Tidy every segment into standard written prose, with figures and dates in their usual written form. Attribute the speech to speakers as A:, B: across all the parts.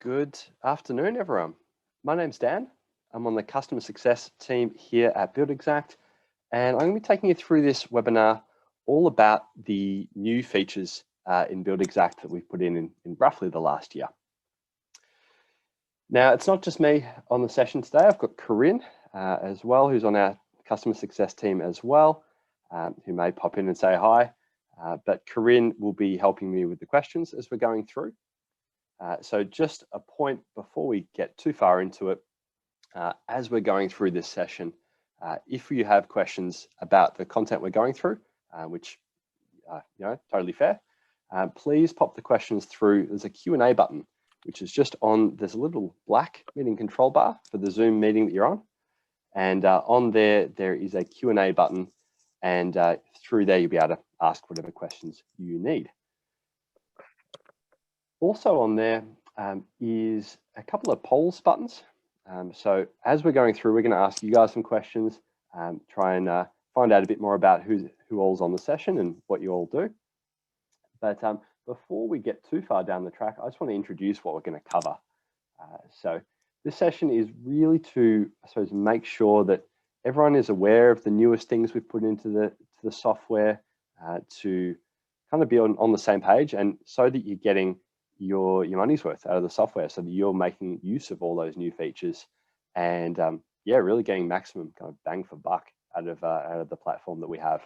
A: Good afternoon, everyone. My name's Dan. I'm on the customer success team here at Buildxact, and I'm going to be taking you through this webinar all about the new features in Buildxact that we've put in roughly the last year. Now, it's not just me on the session today. I've got Corinne as well, who's on our customer success team as well, who may pop in and say hi. But Corinne will be helping me with the questions as we're going through. So just a point before we get too far into it, as we're going through this session, if you have questions about the content we're going through, which, totally fair, please pop the questions through. There's a Q&A button, which is just on, there's a little black meeting control bar for the Zoom meeting that you're on. And on there, there is a Q&A button, and through there, you'll be able to ask whatever questions you need. Also on there is a couple of polls buttons. So as we're going through, we're going to ask you guys some questions, try and find out a bit more about who all's on the session and what you all do. But before we get too far down the track, I just want to introduce what we're going to cover. So this session is really to, I suppose, make sure that everyone is aware of the newest things we've put into the software to kind of be on the same page, and so that you're getting your money's worth out of the software, so that you're making use of all those new features and really getting maximum kind of bang for buck out of the platform that we have.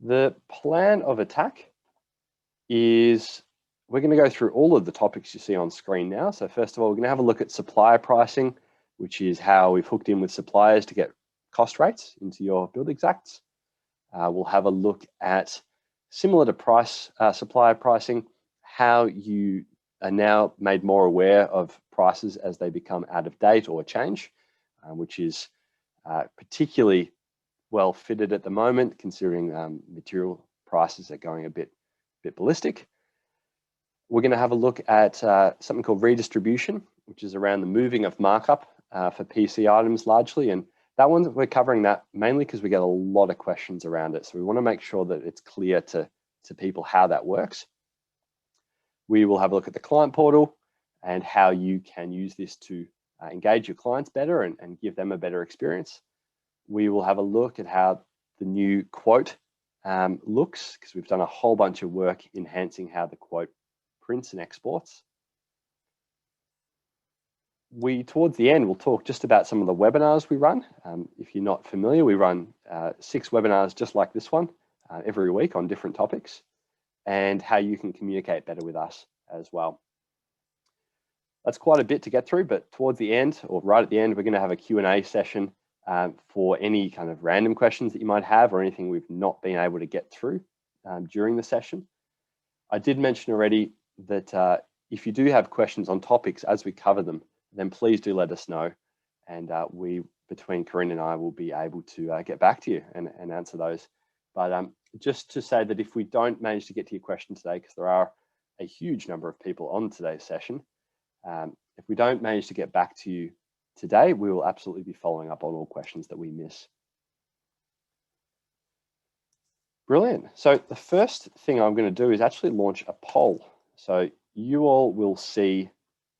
A: The plan of attack is we're going to go through all of the topics you see on screen now. So first of all, we're going to have a look at supplier pricing, which is how we've hooked in with suppliers to get cost rates into your Buildxacts. We'll have a look at, similar to supplier pricing, how you are now made more aware of prices as they become out of date or change, which is particularly well fitted at the moment, considering material prices are going a bit ballistic. We're going to have a look at something called redistribution, which is around the moving of markup for PC items largely. And that one, we're covering that mainly because we get a lot of questions around it. So we want to make sure that it's clear to people how that works. We will have a look at the client portal and how you can use this to engage your clients better and give them a better experience. We will have a look at how the new quote looks, because we've done a whole bunch of work enhancing how the quote prints and exports. Towards the end, we'll talk just about some of the webinars we run. If you're not familiar, we run 6 webinars just like this one every week on different topics, and how you can communicate better with us as well. That's quite a bit to get through, but towards the end, or right at the end, we're going to have a Q&A session for any kind of random questions that you might have or anything we've not been able to get through during the session. I did mention already that if you do have questions on topics as we cover them, then please do let us know, and between Corinne and I, will be able to get back to you and answer those. But just to say that if we don't manage to get to your question today, because there are a huge number of people on today's session, if we don't manage to get back to you today, we will absolutely be following up on all questions that we miss. Brilliant. So the first thing I'm going to do is actually launch a poll. So you all will see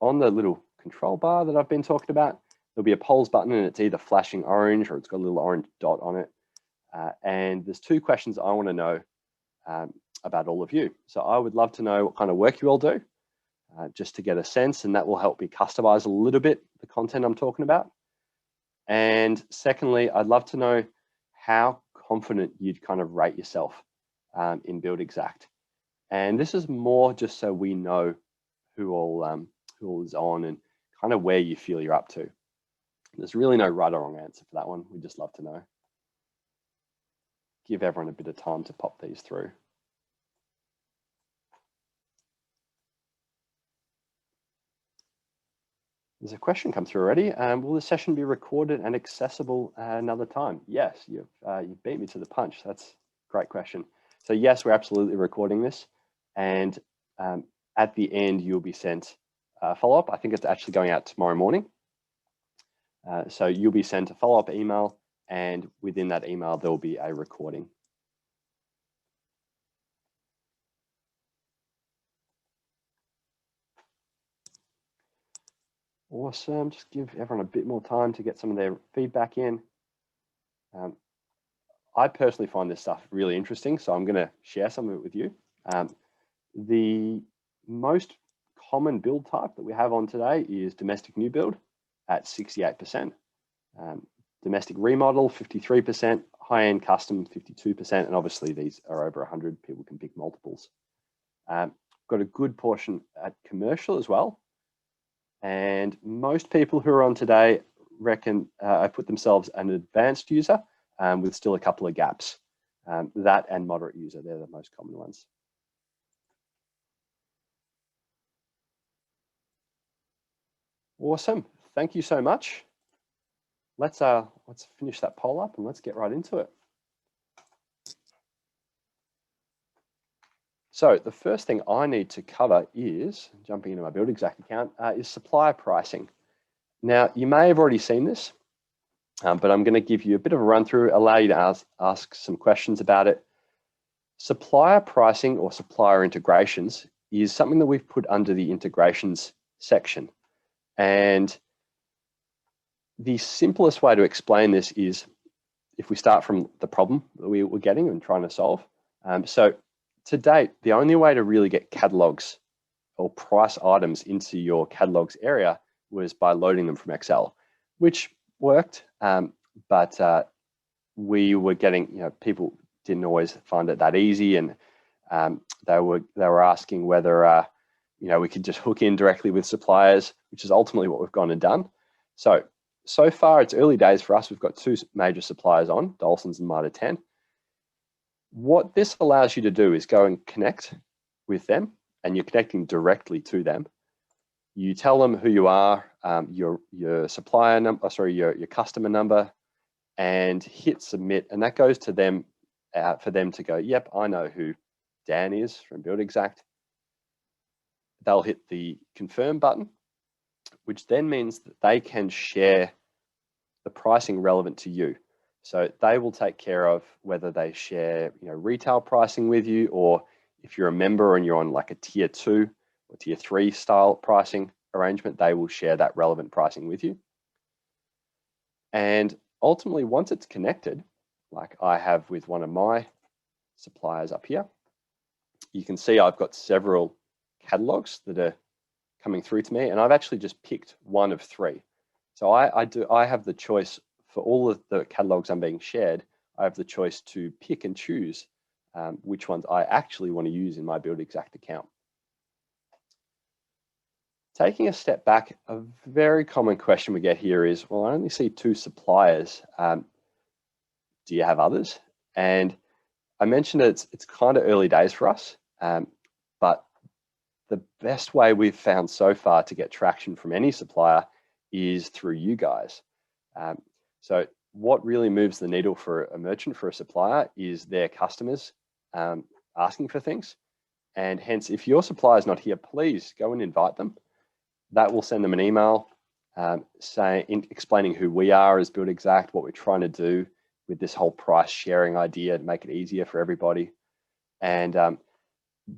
A: on the little control bar that I've been talking about, there'll be a polls button, and it's either flashing orange or it's got a little orange dot on it. And there's 2 questions I want to know about all of you. So I would love to know what kind of work you all do, just to get a sense, and that will help me customize a little bit the content I'm talking about. And secondly, I'd love to know how confident you'd kind of rate yourself in Buildxact. And this is more just so we know who all is on and kind of where you feel you're up to. There's really no right or wrong answer for that one. We'd just love to know. Give everyone a bit of time to pop these through. There's a question come through already. Will the session be recorded and accessible another time? Yes, you've beat me to the punch. That's a great question. So yes, we're absolutely recording this. And at the end, you'll be sent a follow-up. I think it's actually going out tomorrow morning. So you'll be sent a follow-up email, and within that email, there will be a recording. Awesome. Just give everyone a bit more time to get some of their feedback in. I personally find this stuff really interesting, so I'm going to share some of it with you. The most common build type that we have on today is domestic new build at 68%, domestic remodel 53%, high-end custom 52%, and obviously these are over 100. People can pick multiples. Got a good portion at commercial as well, and most people who are on today reckon put themselves an advanced user with still a couple of gaps. That and moderate user, they're the most common ones. Awesome, thank you so much. Let's finish that poll up and let's get right into it. So the first thing I need to cover is, jumping into my Buildxact account, is supplier pricing. Now, you may have already seen this, but I'm going to give you a bit of a run through, allow you to ask some questions about it. Supplier pricing or supplier integrations is something that we've put under the integrations section. And the simplest way to explain this is if we start from the problem that we were getting and trying to solve. So to date, the only way to really get catalogs or price items into your catalogs area was by loading them from Excel, which worked, but we were getting, people didn't always find it that easy, and they were asking whether we could just hook in directly with suppliers, which is ultimately what we've gone and done. So far, it's early days for us. We've got two major suppliers on, Dolsons and Mitre 10. What this allows you to do is go and connect with them, and you're connecting directly to them. You tell them who you are, your supplier number, your customer number, and hit submit, and that goes to them for them to go, yep, I know who Dan is from Buildxact. They'll hit the confirm button, which then means that they can share the pricing relevant to you. So they will take care of whether they share retail pricing with you, or if you're a member and you're on like a tier 2 or tier 3 style pricing arrangement, they will share that relevant pricing with you. And ultimately, once it's connected, like I have with one of my suppliers up here, you can see I've got several catalogs that are coming through to me, and I've actually just picked one of 3. So I have the choice for all of the catalogs I'm being shared. I have the choice to pick and choose which ones I actually want to use in my Buildxact account. Taking a step back, a very common question we get here is, well, I only see 2 suppliers. Do you have others? And I mentioned it's kind of early days for us, but the best way we've found so far to get traction from any supplier is through you guys. So what really moves the needle for a merchant, for a supplier, is their customers asking for things. And hence, if your supplier is not here, please go and invite them. That will send them an email explaining who we are as Buildxact, what we're trying to do with this whole price sharing idea to make it easier for everybody. And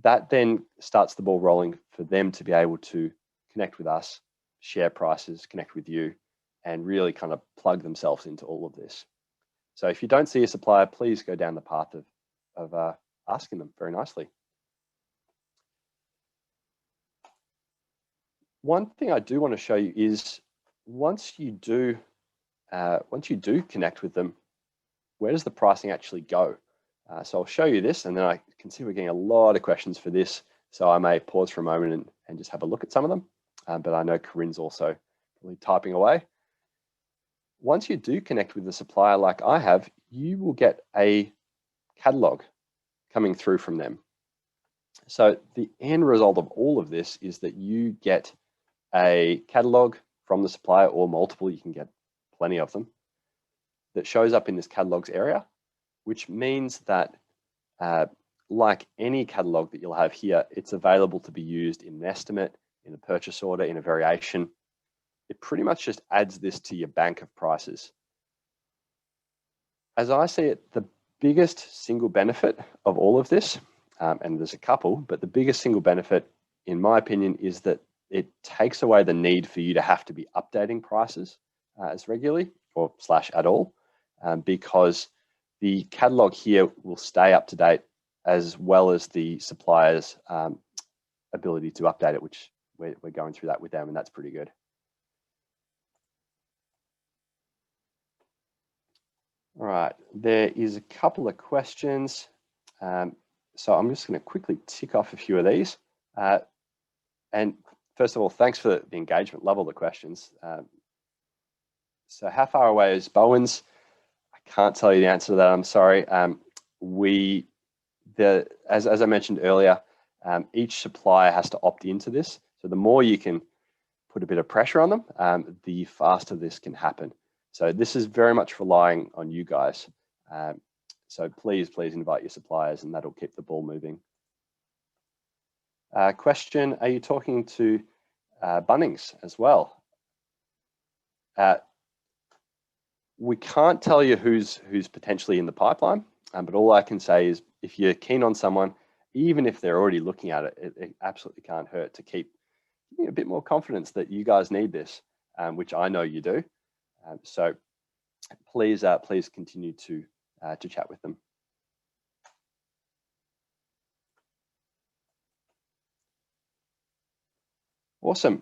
A: that then starts the ball rolling for them to be able to connect with us, share prices, connect with you, and really kind of plug themselves into all of this. So if you don't see a supplier, please go down the path of asking them very nicely. One thing I do want to show you is once you do connect with them, where does the pricing actually go? So I'll show you this, and then I can see we're getting a lot of questions for this. So I may pause for a moment and just have a look at some of them. But I know Corinne's also really typing away. Once you do connect with the supplier like I have, you will get a catalog coming through from them. So the end result of all of this is that you get a catalog from the supplier, or multiple, you can get plenty of them, that shows up in this catalogs area, which means that like any catalog that you'll have here, it's available to be used in an estimate, in a purchase order, in a variation. It pretty much just adds this to your bank of prices. As I see it, the biggest single benefit of all of this, and there's a couple, but the biggest single benefit, in my opinion, is that it takes away the need for you to have to be updating prices as regularly or / at all, because the catalog here will stay up to date as well as the supplier's ability to update it, which we're going through that with them, and that's pretty good. All right, there is a couple of questions. So I'm just going to quickly tick off a few of these. And first of all, thanks for the engagement. Love all the questions. So how far away is Bowens? I can't tell you the answer to that, I'm sorry. As I mentioned earlier, each supplier has to opt into this. So the more you can put a bit of pressure on them, the faster this can happen. So this is very much relying on you guys. So please invite your suppliers, and that'll keep the ball moving. Question, are you talking to Bunnings as well? We can't tell you who's potentially in the pipeline, but all I can say is if you're keen on someone, even if they're already looking at it, it absolutely can't hurt to keep a bit more confidence that you guys need this, which I know you do. So please continue to chat with them. Awesome.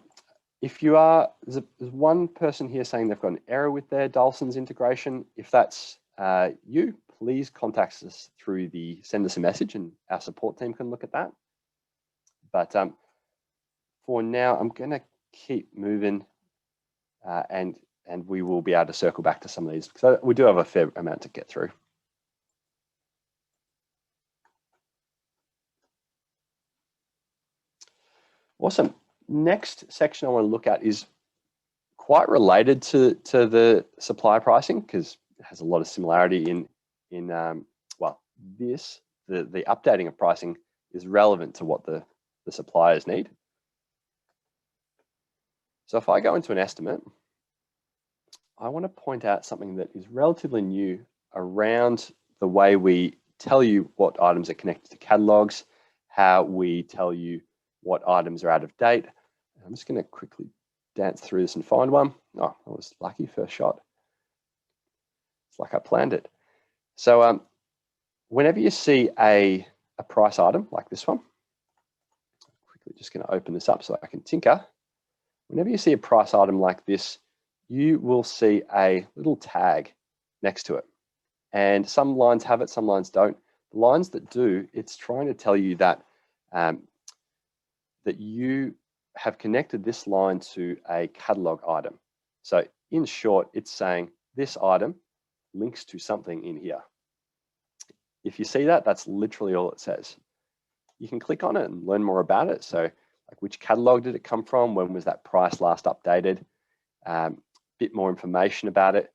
A: If you are, there's one person here saying they've got an error with their Dulcens integration. If that's you, please contact us through send us a message, and our support team can look at that. But for now, I'm going to keep moving, and we will be able to circle back to some of these because we do have a fair amount to get through. Awesome. Next section I want to look at is quite related to the supplier pricing because it has a lot of similarity in well, the updating of pricing is relevant to what the suppliers need. So if I go into an estimate, I want to point out something that is relatively new around the way we tell you what items are connected to catalogs, how we tell you what items are out of date. I'm just going to quickly dance through this and find one. Oh, I was lucky, first shot. It's like I planned it. So whenever you see a price item like this one, quickly just going to open this up so I can tinker. Whenever you see a price item like this, you will see a little tag next to it. And some lines have it, some lines don't. The lines that do, it's trying to tell you that that you have connected this line to a catalog item. So in short, it's saying this item links to something in here. If you see that, that's literally all it says. You can click on it and learn more about it. So like which catalog did it come from? When was that price last updated? Bit more information about it.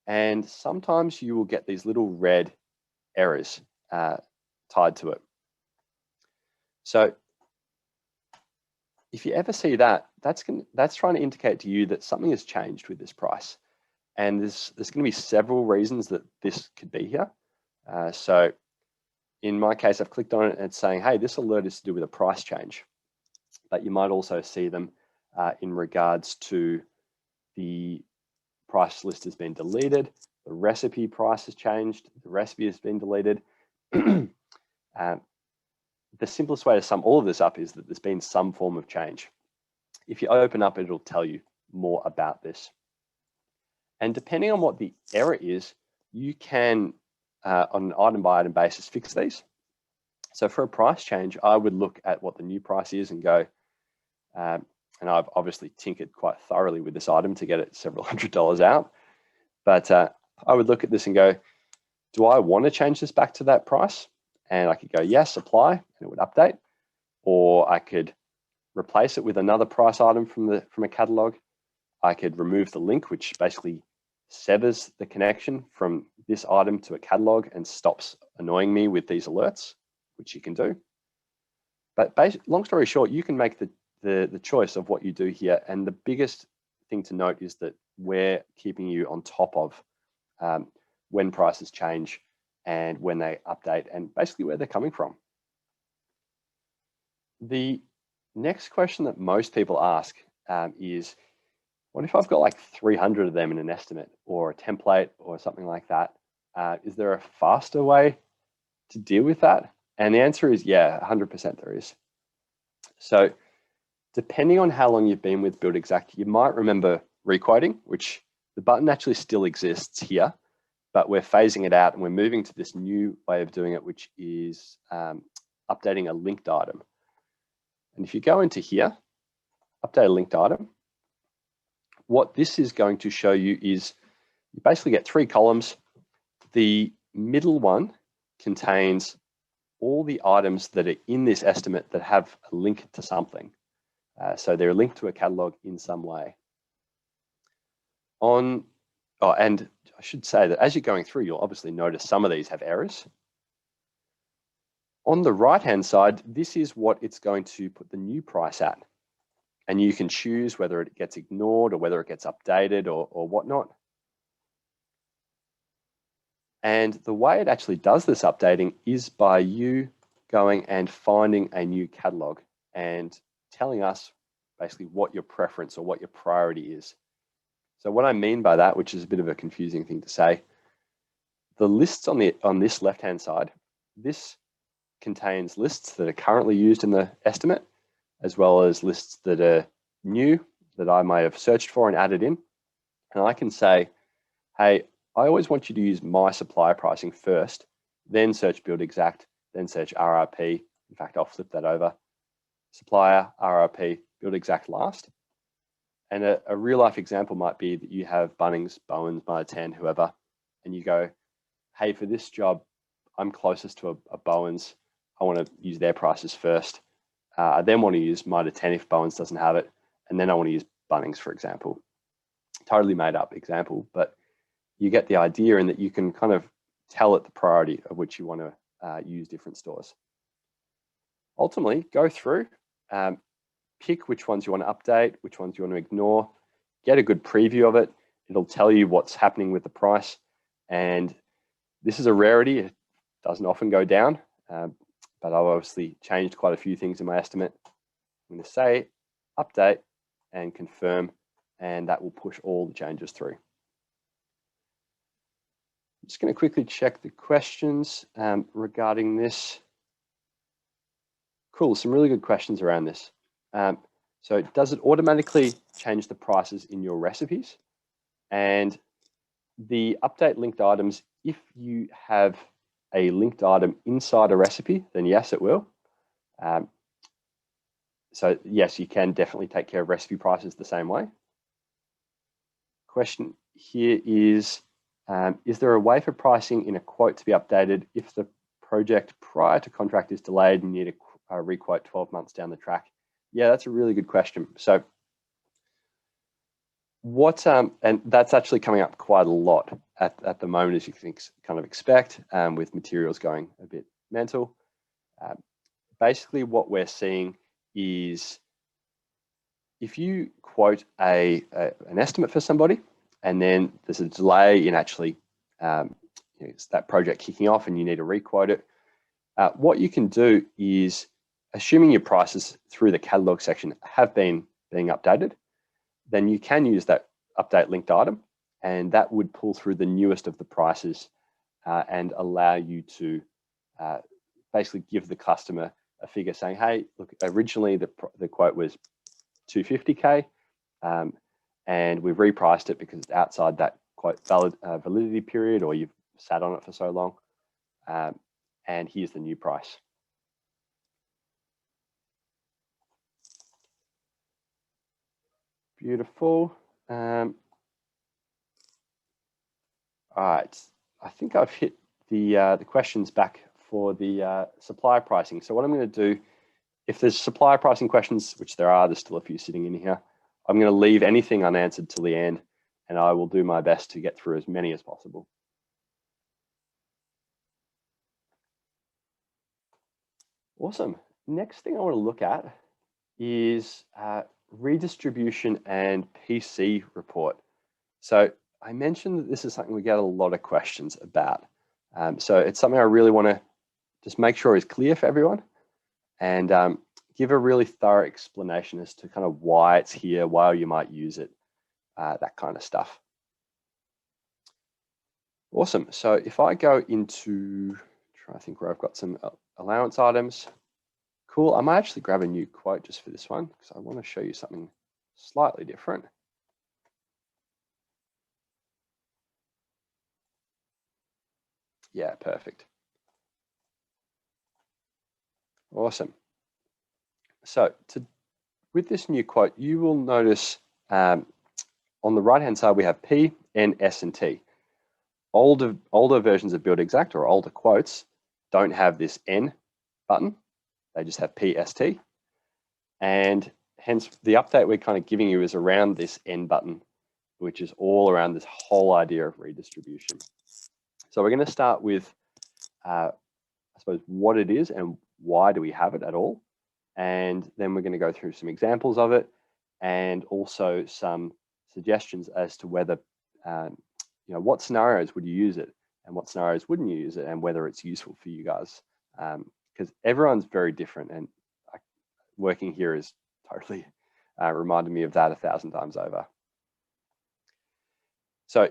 A: And sometimes you will get these little red errors tied to it. So if you ever see that, that's trying to indicate to you that something has changed with this price. And there's going to be several reasons that this could be here. So in my case, I've clicked on it and it's saying, hey, this alert is to do with a price change. But you might also see them in regards to the price list has been deleted, the recipe price has changed, the recipe has been deleted. The simplest way to sum all of this up is that there's been some form of change. If you open up, it'll tell you more about this. And depending on what the error is, you can, on an item by item basis, fix these. So for a price change, I would look at what the new price is and go, and I've obviously tinkered quite thoroughly with this item to get it several $100s out. But I would look at this and go, do I want to change this back to that price? And I could go, yes, apply, and it would update. Or I could replace it with another price item from a catalog. I could remove the link, which basically severs the connection from this item to a catalog and stops annoying me with these alerts, which you can do. But long story short, you can make the choice of what you do here. And the biggest thing to note is that we're keeping you on top of when prices change and when they update and basically where they're coming from. The Next question that most people ask is, what if I've got like 300 of them in an estimate or a template or something like that? Is there a faster way to deal with that? And the answer is yeah, 100% there is. So depending on how long you've been with Buildxact, you might remember requoting, which the button actually still exists here, but we're phasing it out and we're moving to this new way of doing it, which is updating a linked item. And if you go into here, update a linked item, what this is going to show you is you basically get 3 columns. The middle one contains all the items that are in this estimate that have a link to something. So they're linked to a catalog in some way. And I should say that as you're going through, you'll obviously notice some of these have errors. On the right-hand side, this is what it's going to put the new price at. And you can choose whether it gets ignored or whether it gets updated or whatnot. And the way it actually does this updating is by you going and finding a new catalog and telling us basically what your preference or what your priority is. So what I mean by that, which is a bit of a confusing thing to say, the lists on this left-hand side, this contains lists that are currently used in the estimate, as well as lists that are new that I may have searched for and added in. And I can say, hey, I always want you to use my supplier pricing first, then search Buildxact, then search RRP. In fact, I'll flip that over. Supplier, RRP, Buildxact last. And a real life example might be that you have Bunnings, Bowens, Mitre 10, whoever, and you go, hey, for this job, I'm closest to a Bowens. I want to use their prices first. I then want to use Mitre 10 if Bowens doesn't have it. And then I want to use Bunnings, for example. Totally made up example, but you get the idea in that you can kind of tell it the priority of which you want to use different stores. Ultimately, go through, pick which ones you want to update, which ones you want to ignore, get a good preview of it. It'll tell you what's happening with the price. And this is a rarity. It doesn't often go down, but I've obviously changed quite a few things in my estimate. I'm going to say update and confirm, and that will push all the changes through. I'm just going to quickly check the questions regarding this. Cool, some really good questions around this. So does it automatically change the prices in your recipes? And the update linked items, if you have a linked item inside a recipe, then yes, it will. So yes, you can definitely take care of recipe prices the same way. Question here is there a way for pricing in a quote to be updated if the project prior to contract is delayed and you need a requote 12 months down the track? Yeah, that's a really good question. So what, and that's actually coming up quite a lot at the moment, as you can kind of expect, with materials going a bit mental. Basically what we're seeing is if you quote an estimate for somebody and then there's a delay in actually it's that project kicking off and you need to requote it, what you can do is, assuming your prices through the catalog section have been being updated, then you can use that update linked item, and that would pull through the newest of the prices and allow you to basically give the customer a figure saying, hey, look, originally the quote was 250K, and we've repriced it because it's outside that quote validity period, or you've sat on it for so long, and here's the new price. Beautiful. All right, I think I've hit the questions back for the supplier pricing. So what I'm going to do, if there's supplier pricing questions, which there's still a few sitting in here, I'm going to leave anything unanswered till the end, and I will do my best to get through as many as possible. Awesome. Next thing I want to look at is redistribution and PC report. So I mentioned that this is something we get a lot of questions about. So it's something I really want to just make sure is clear for everyone. And give a really thorough explanation as to kind of why it's here, why you might use it, that kind of stuff. Awesome. So if I go into, try to think where I've got some allowance items. Cool. I might actually grab a new quote just for this one because I want to show you something slightly different. Yeah, perfect. Awesome. So with this new quote, you will notice on the right-hand side, we have P, N, S, and T. Older versions of Buildxact or older quotes don't have this N button. They just have P, S, T. And hence the update we're kind of giving you is around this N button, which is all around this whole idea of redistribution. So we're going to start with, I suppose, what it is and why do we have it at all. And then we're going to go through some examples of it and also some suggestions as to whether, you know, what scenarios would you use it and what scenarios wouldn't you use it and whether it's useful for you guys. Because everyone's very different, and working here is totally reminded me of that 1,000 times over. So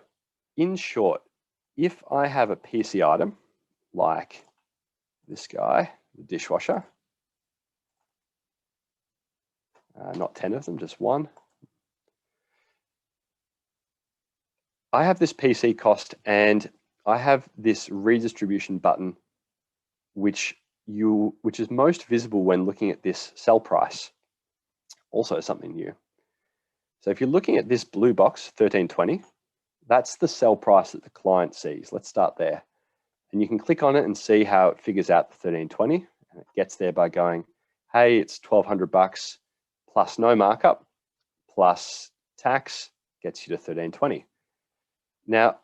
A: in short, if I have a PC item like this guy, the dishwasher, not 10 of them, just one. I have this PC cost and I have this redistribution button, which is most visible when looking at this sell price. Also something new. So if you're looking at this blue box, 1320, that's the sell price that the client sees. Let's start there. And you can click on it and see how it figures out the 1320. And it gets there by going, hey, it's 1,200 bucks plus no markup plus tax gets you to 1320. Now,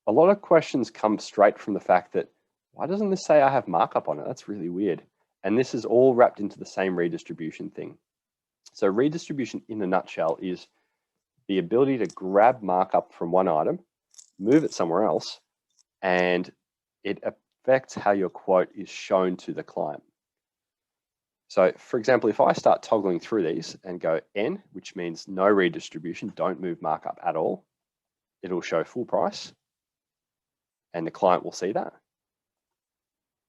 A: a lot of questions come straight from the fact that, why doesn't this say I have markup on it? That's really weird. And this is all wrapped into the same redistribution thing. So redistribution in a nutshell is the ability to grab markup from one item, move it somewhere else, and it affects how your quote is shown to the client. So for example, if I start toggling through these and go N, which means no redistribution, don't move markup at all, it'll show full price and the client will see that.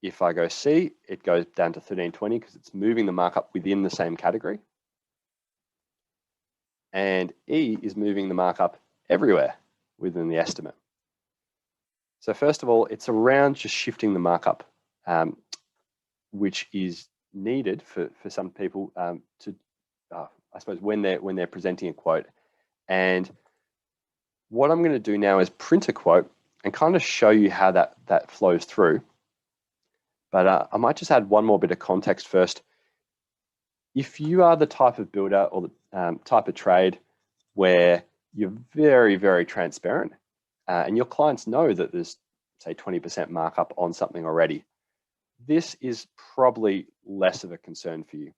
A: If I go C, it goes down to 1320 because it's moving the markup within the same category. And E is moving the markup everywhere within the estimate. So first of all, it's around just shifting the markup, which is needed for some people to, I suppose, when they're presenting a quote. And what I'm going to do now is print a quote and kind of show you how that flows through. But I might just add one more bit of context first. If you are the type of builder or the type of trade where you're very, very transparent and your clients know that there's, say, 20% markup on something already, this is probably less of a concern for you.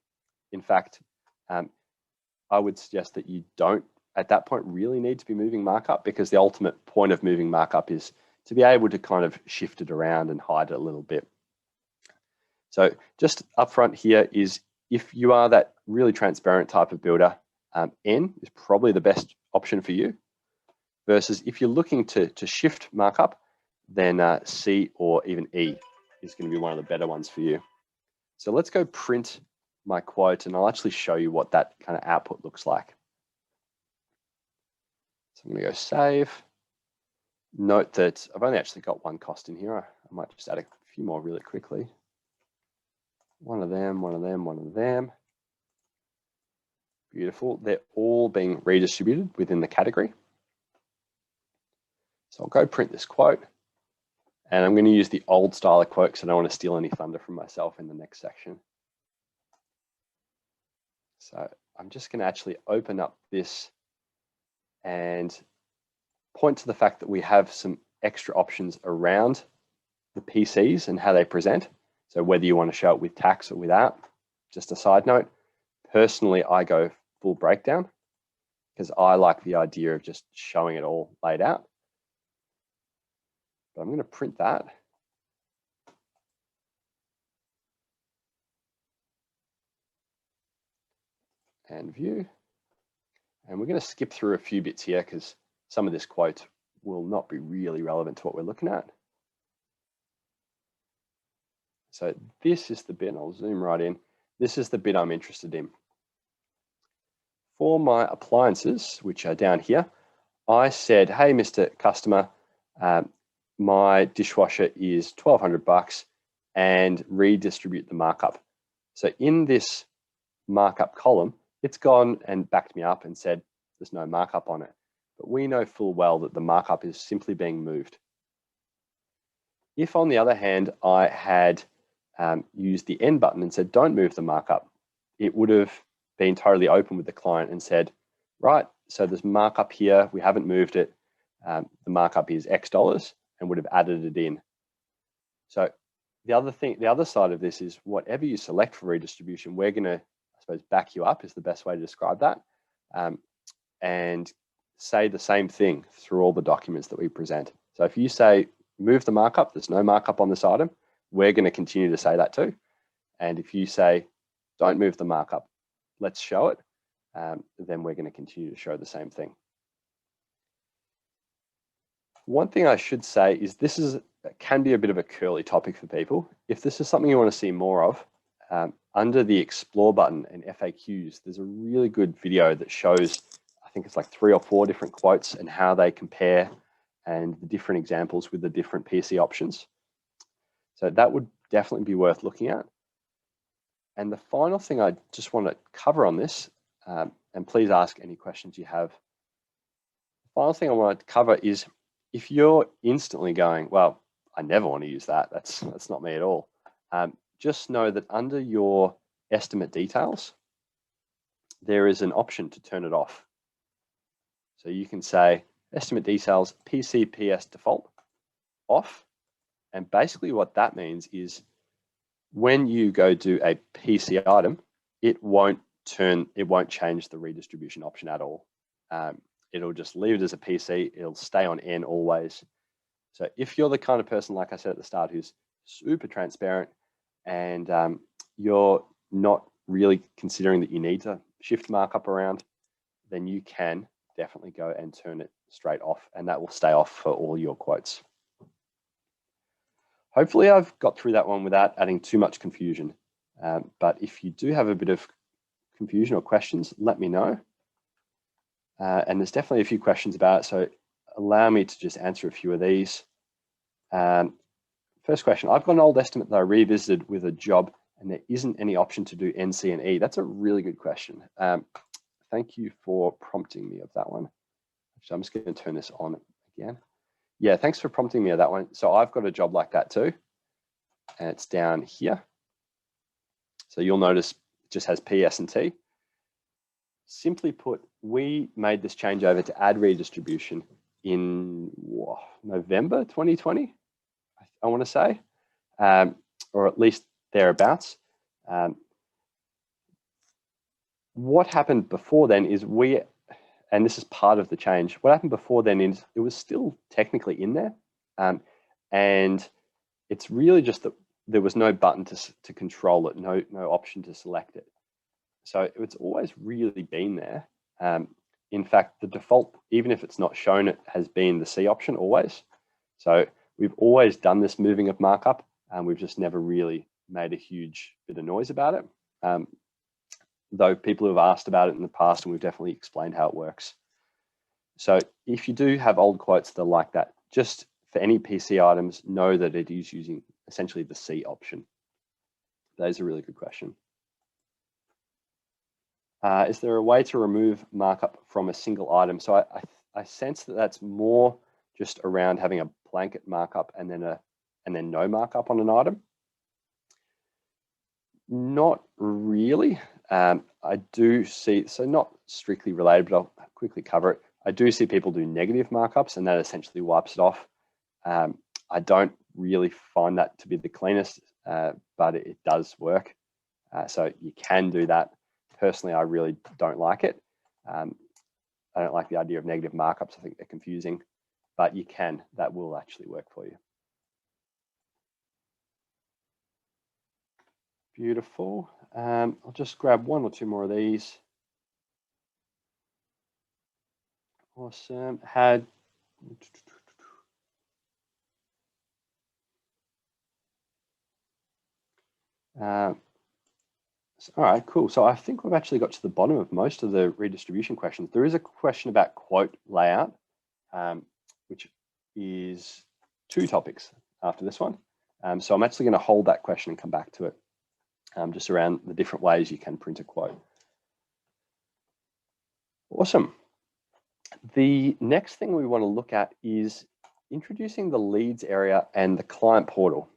A: In fact, I would suggest that you don't, at that point, really need to be moving markup, because the ultimate point of moving markup is to be able to kind of shift it around and hide it a little bit. So just upfront here is, if you are that really transparent type of builder, N is probably the best option for you, versus if you're looking to shift markup, then C or even E is going to be one of the better ones for you. So let's go print my quote and I'll actually show you what that kind of output looks like. So I'm going to go save. Note that I've only actually got one cost in here. I might just add a few more really quickly. One of them, one of them, one of them. Beautiful. They're all being redistributed within the category. So I'll go print this quote. And I'm going to use the old style of quote because I don't want to steal any thunder from myself in the next section. So I'm just going to actually open up this and point to the fact that we have some extra options around the PCs and how they present. So whether you want to show it with tax or without. Just a side note, personally, I go full breakdown because I like the idea of just showing it all laid out. But I'm going to print that. and view. And we're going to skip through a few bits here because some of this quote will not be really relevant to what we're looking at. So this is the bit, I'll zoom right in. This is the bit I'm interested in. For my appliances, which are down here, I said, hey, Mr. Customer, my dishwasher is $1,200 and redistribute the markup. So in this markup column, it's gone and backed me up and said there's no markup on it. But we know full well that the markup is simply being moved. If, on the other hand, I had used the end button and said don't move the markup, it would have been totally open with the client and said, right, so there's markup here, we haven't moved it, the markup is X dollars, and would have added it in. So the other side of this is whatever you select for redistribution, we're going to, I suppose, back you up is the best way to describe that, and say the same thing through all the documents that we present. So if you say move the markup, there's no markup on this item, we're going to continue to say that too. And if you say don't move the markup, let's show it, then we're going to continue to show the same thing. One thing I should say is this can be a bit of a curly topic for people. If this is something you want to see more of, under the Explore button and FAQs, there's a really good video that shows, I think it's like 3 or 4 different quotes and how they compare and the different examples with the different PC options. So that would definitely be worth looking at. And the final thing I just want to cover on this, and please ask any questions you have. The final thing I want to cover is if you're instantly going, well, I never want to use that. That's not me at all. Just know that under your estimate details, there is an option to turn it off. So you can say estimate details, PCPS default, off. And basically what that means is when you go do a PC item, it won't change the redistribution option at all. It'll just leave it as a PC. It'll stay on N always. So if you're the kind of person, like I said at the start, who's super transparent and you're not really considering that you need to shift markup around, then you can definitely go and turn it straight off, and that will stay off for all your quotes. Hopefully I've got through that one without adding too much confusion. But if you do have a bit of confusion or questions, let me know. And there's definitely a few questions about it, so allow me to just answer a few of these. First question, I've got an old estimate that I revisited with a job and there isn't any option to do NC and E. That's a really good question. Thank you for prompting me of that one. So I'm just going to turn this on again. Yeah, thanks for prompting me of that one. So I've got a job like that too, and it's down here. So you'll notice it just has P, S, and T. Simply put, we made this change over to add redistribution in November 2020, I want to say, or at least thereabouts. What happened before then is and this is part of the change, what happened before then is it was still technically in there. And it's really just that there was no button to control it, no option to select it. So it's always really been there. In fact, the default, even if it's not shown, it has been the C option always. So we've always done this moving of markup, and we've just never really made a huge bit of noise about it. Though people who have asked about it in the past, and we've definitely explained how it works. So if you do have old quotes that are like that, just for any PC items, know that it is using essentially the C option. That is a really good question. Is there a way to remove markup from a single item? So I sense that that's more just around having a blanket markup and then no markup on an item. Not really. I do see, so not strictly related, but I'll quickly cover it. I do see people do negative markups, and that essentially wipes it off. I don't really find that to be the cleanest, but it does work. So you can do that. Personally, I really don't like it. I don't like the idea of negative markups. I think they're confusing, but you can. That will actually work for you. Beautiful. I'll just grab one or two more of these. Awesome. Had all right, cool. So I think we've actually got to the bottom of most of the redistribution questions. There is a question about quote layout, which is 2 topics after this one. So I'm actually going to hold that question and come back to it, just around the different ways you can print a quote. Awesome. The next thing we want to look at is introducing the leads area and the client portal.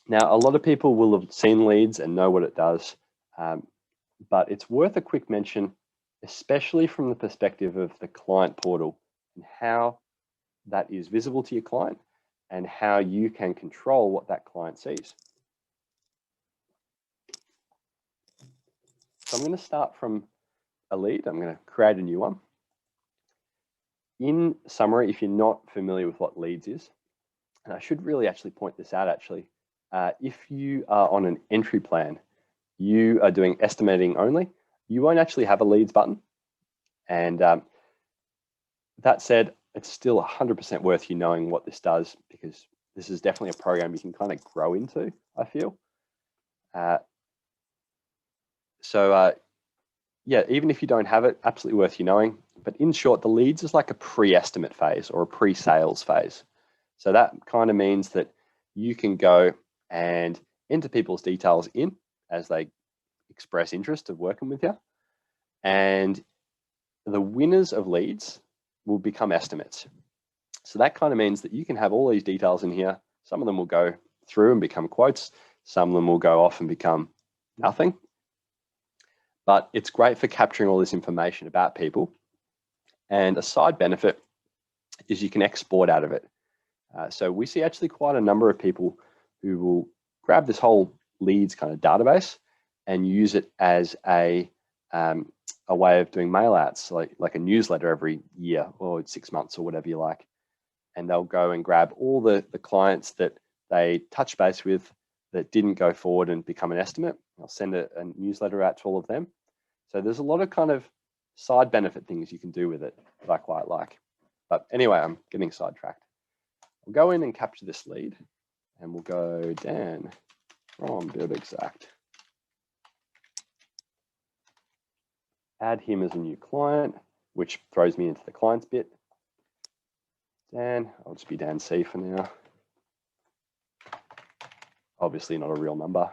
A: Now, a lot of people will have seen leads and know what it does, but it's worth a quick mention, especially from the perspective of the client portal and how that is visible to your client and how you can control what that client sees. So I'm going to start from a lead. I'm going to create a new one. In summary, if you're not familiar with what leads is, and I should really actually point this out actually, if you are on an entry plan, you are doing estimating only, you won't actually have a leads button. And that said, it's still 100% worth you knowing what this does, because this is definitely a program you can kind of grow into, I feel. Yeah, even if you don't have it, absolutely worth you knowing. But in short, the leads is like a pre-estimate phase or a pre-sales phase. So that kind of means that you can go and enter people's details in as they express interest of working with you. And the winners of leads will become estimates. So that kind of means that you can have all these details in here. Some of them will go through and become quotes. Some of them will go off and become nothing. But it's great for capturing all this information about people. And a side benefit is you can export out of it. So we see actually quite a number of people who will grab this whole leads kind of database and use it as a way of doing mail outs, like a newsletter every year or 6 months or whatever you like. And they'll go and grab all the clients that they touch base with that didn't go forward and become an estimate. I'll send a newsletter out to all of them. So there's a lot of kind of side benefit things you can do with it that I quite like. But anyway, I'm getting sidetracked. We'll go in and capture this lead, and we'll go Dan from Buildxact. Add him as a new client, which throws me into the clients bit. Dan, I'll just be Dan C for now. Obviously not a real number.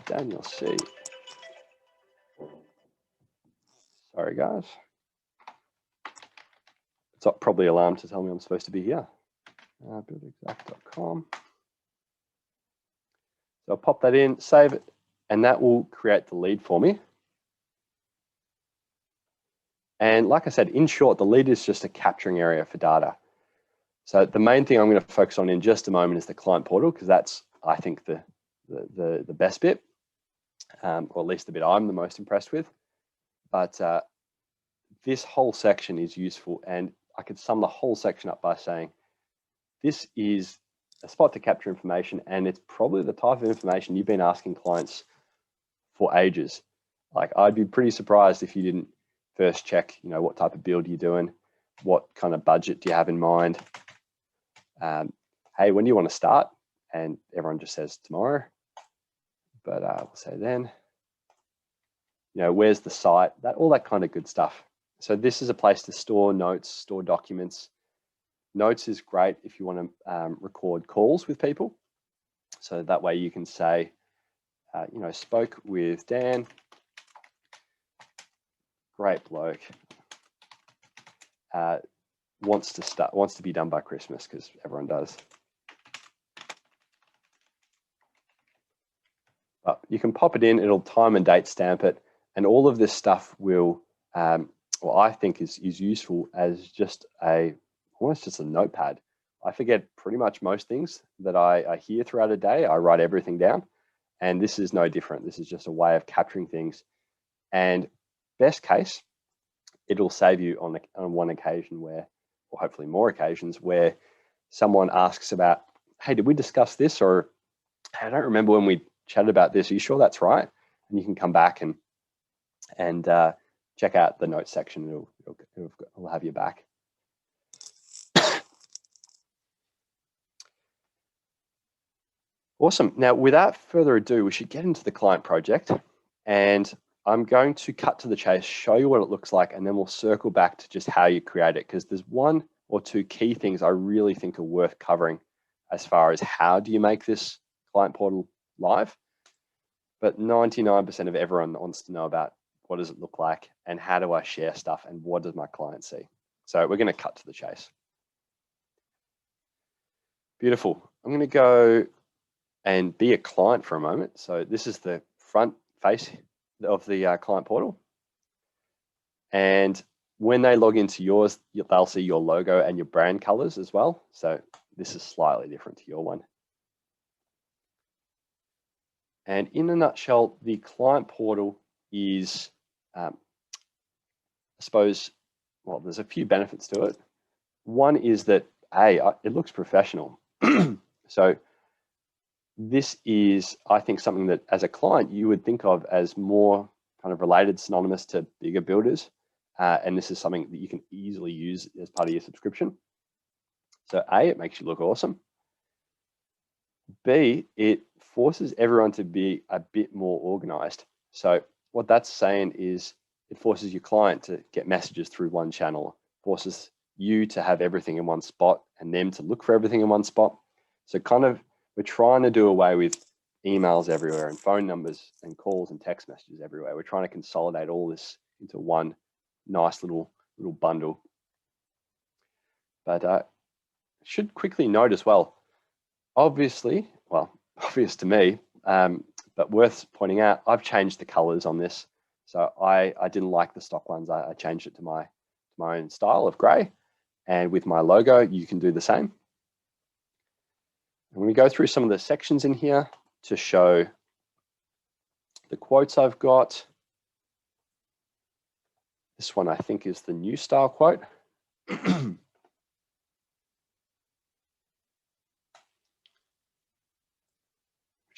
A: Daniel C. Sorry, guys. It's probably alarmed to tell me I'm supposed to be here. Buildxact.com. So I'll pop that in, save it, and that will create the lead for me. And like I said, in short, the lead is just a capturing area for data. So the main thing I'm going to focus on in just a moment is the client portal, because that's, I think, the best bit, or at least the bit I'm the most impressed with. But this whole section is useful, and I could sum the whole section up by saying this is a spot to capture information, and it's probably the type of information you've been asking clients for ages. Like, I'd be pretty surprised if you didn't first check, what type of build you're doing, what kind of budget do you have in mind, hey, when do you want to start? And everyone just says tomorrow, but we'll say then. Where's the site? All that kind of good stuff. So this is a place to store notes, store documents. Notes is great if you want to record calls with people. So that way you can say, spoke with Dan, great bloke, wants to be done by Christmas, because everyone does. But you can pop it in, it'll time and date stamp it, and all of this stuff will, I think is useful as just almost just a notepad. I forget pretty much most things that I hear throughout a day. I write everything down, and this is no different. This is just a way of capturing things. And best case, it'll save you on one occasion where, or hopefully more occasions, where someone asks about, hey, did we discuss this? Or I don't remember when we chatted about this. Are you sure that's right? And you can come back and check out the notes section. It'll have your back. Awesome. Now, without further ado, we should get into the client project, and I'm going to cut to the chase, show you what it looks like, and then we'll circle back to just how you create it, because there's one or two key things I really think are worth covering as far as how do you make this client portal live. But 99% of everyone wants to know about what does it look like and how do I share stuff and what does my client see. So we're going to cut to the chase. Beautiful. I'm going to go and be a client for a moment. So this is the front face of the client portal. And when they log into yours, they'll see your logo and your brand colors as well. So this is slightly different to your one. And in a nutshell, the client portal is, I suppose, well, there's a few benefits to it. One is that, it looks professional. So this is, I think, something that as a client, you would think of as more kind of related, synonymous to bigger builders. And this is something that you can easily use as part of your subscription. So it makes you look awesome. B, it forces everyone to be a bit more organized. So what that's saying is it forces your client to get messages through one channel, forces you to have everything in one spot and them to look for everything in one spot. So kind of, we're trying to do away with emails everywhere and phone numbers and calls and text messages everywhere. We're trying to consolidate all this into one nice little bundle. But should quickly note as well, obviously, well, obvious to me, but worth pointing out, I've changed the colors on this. So I didn't like the stock ones. I changed it to my own style of gray. And with my logo, you can do the same. I'm going to go through some of the sections in here to show the quotes I've got. This one I think is the new style quote. Which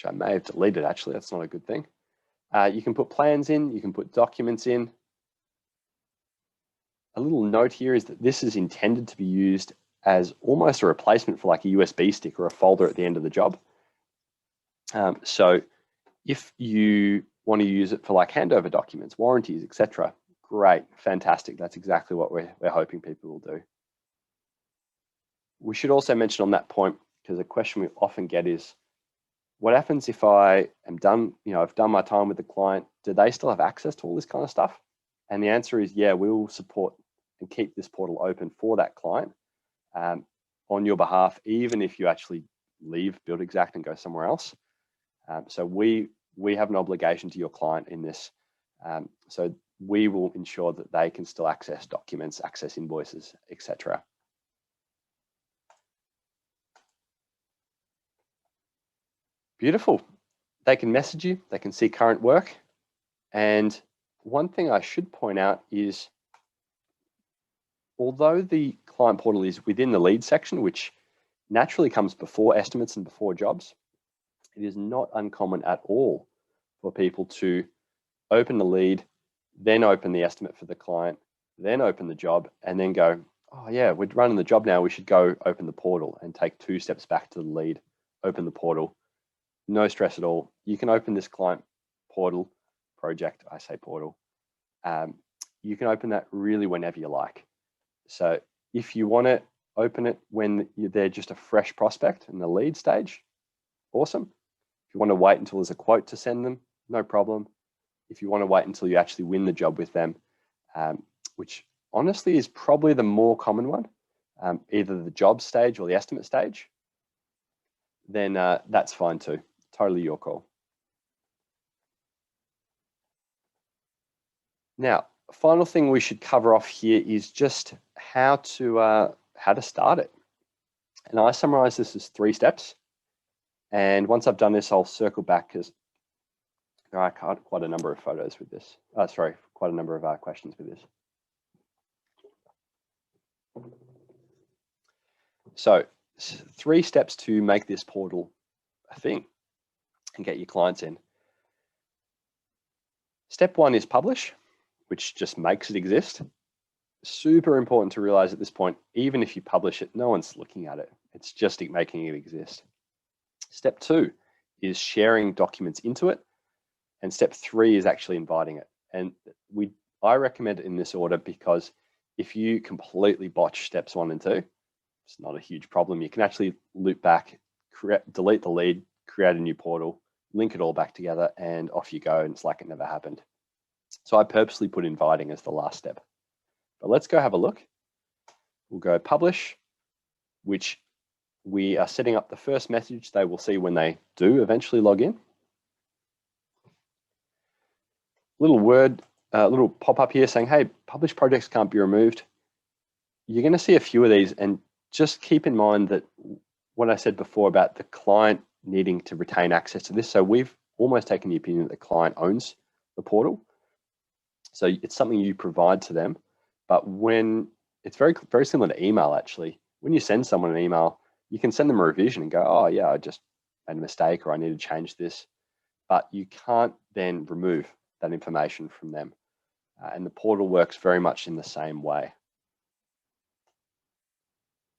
A: I may have deleted, actually. That's not a good thing. You can put plans in, you can put documents in. A little note here is that this is intended to be used as almost a replacement for like a USB stick or a folder at the end of the job. So if you want to use it for like handover documents, warranties, etc., great, fantastic. That's exactly what we're hoping people will do. We should also mention on that point, because a question we often get is, what happens if I am done, I've done my time with the client, do they still have access to all this kind of stuff? And the answer is, yeah, we will support and keep this portal open for that client on your behalf, even if you actually leave Buildxact and go somewhere else. So we have an obligation to your client in this. So we will ensure that they can still access documents, access invoices, etc. Beautiful. They can message you, they can see current work. And one thing I should point out is, although the client portal is within the lead section, which naturally comes before estimates and before jobs, it is not uncommon at all for people to open the lead, then open the estimate for the client, then open the job, and then go, oh yeah, we're running the job now, we should go open the portal, and take 2 steps back to the lead, open the portal. No stress at all. You can open this client portal project, I say portal. You can open that really whenever you like. So if you want to open it when they're just a fresh prospect in the lead stage, awesome. If you want to wait until there's a quote to send them, no problem. If you want to wait until you actually win the job with them, which honestly is probably the more common one, either the job stage or the estimate stage, then that's fine too. Totally your call. Now, final thing we should cover off here is just how to start it. And I summarize this as 3 steps. And once I've done this, I'll circle back because there are quite a number of photos with this. Quite a number of questions with this. So 3 steps to make this portal a thing and get your clients in. Step 1 is publish. which just makes it exist. Super important to realize at this point, even if you publish it, no one's looking at it. It's just making it exist. Step 2 is sharing documents into it. And step 3 is actually inviting it. And I recommend it in this order because if you completely botch steps 1 and 2, it's not a huge problem. You can actually loop back, delete the lead, create a new portal, link it all back together, and off you go. And it's like it never happened. So I purposely put inviting as the last step. But let's go have a look. We'll go publish, which we are setting up the first message they will see when they do eventually log in. Little pop-up here saying, hey, published projects can't be removed. You're going to see a few of these, and just keep in mind that what I said before about the client needing to retain access to this. So we've almost taken the opinion that the client owns the portal. So it's something you provide to them. But when it's very, very similar to email, actually, when you send someone an email, you can send them a revision and go, oh yeah, I just made a mistake, or I need to change this. But you can't then remove that information from them. And the portal works very much in the same way.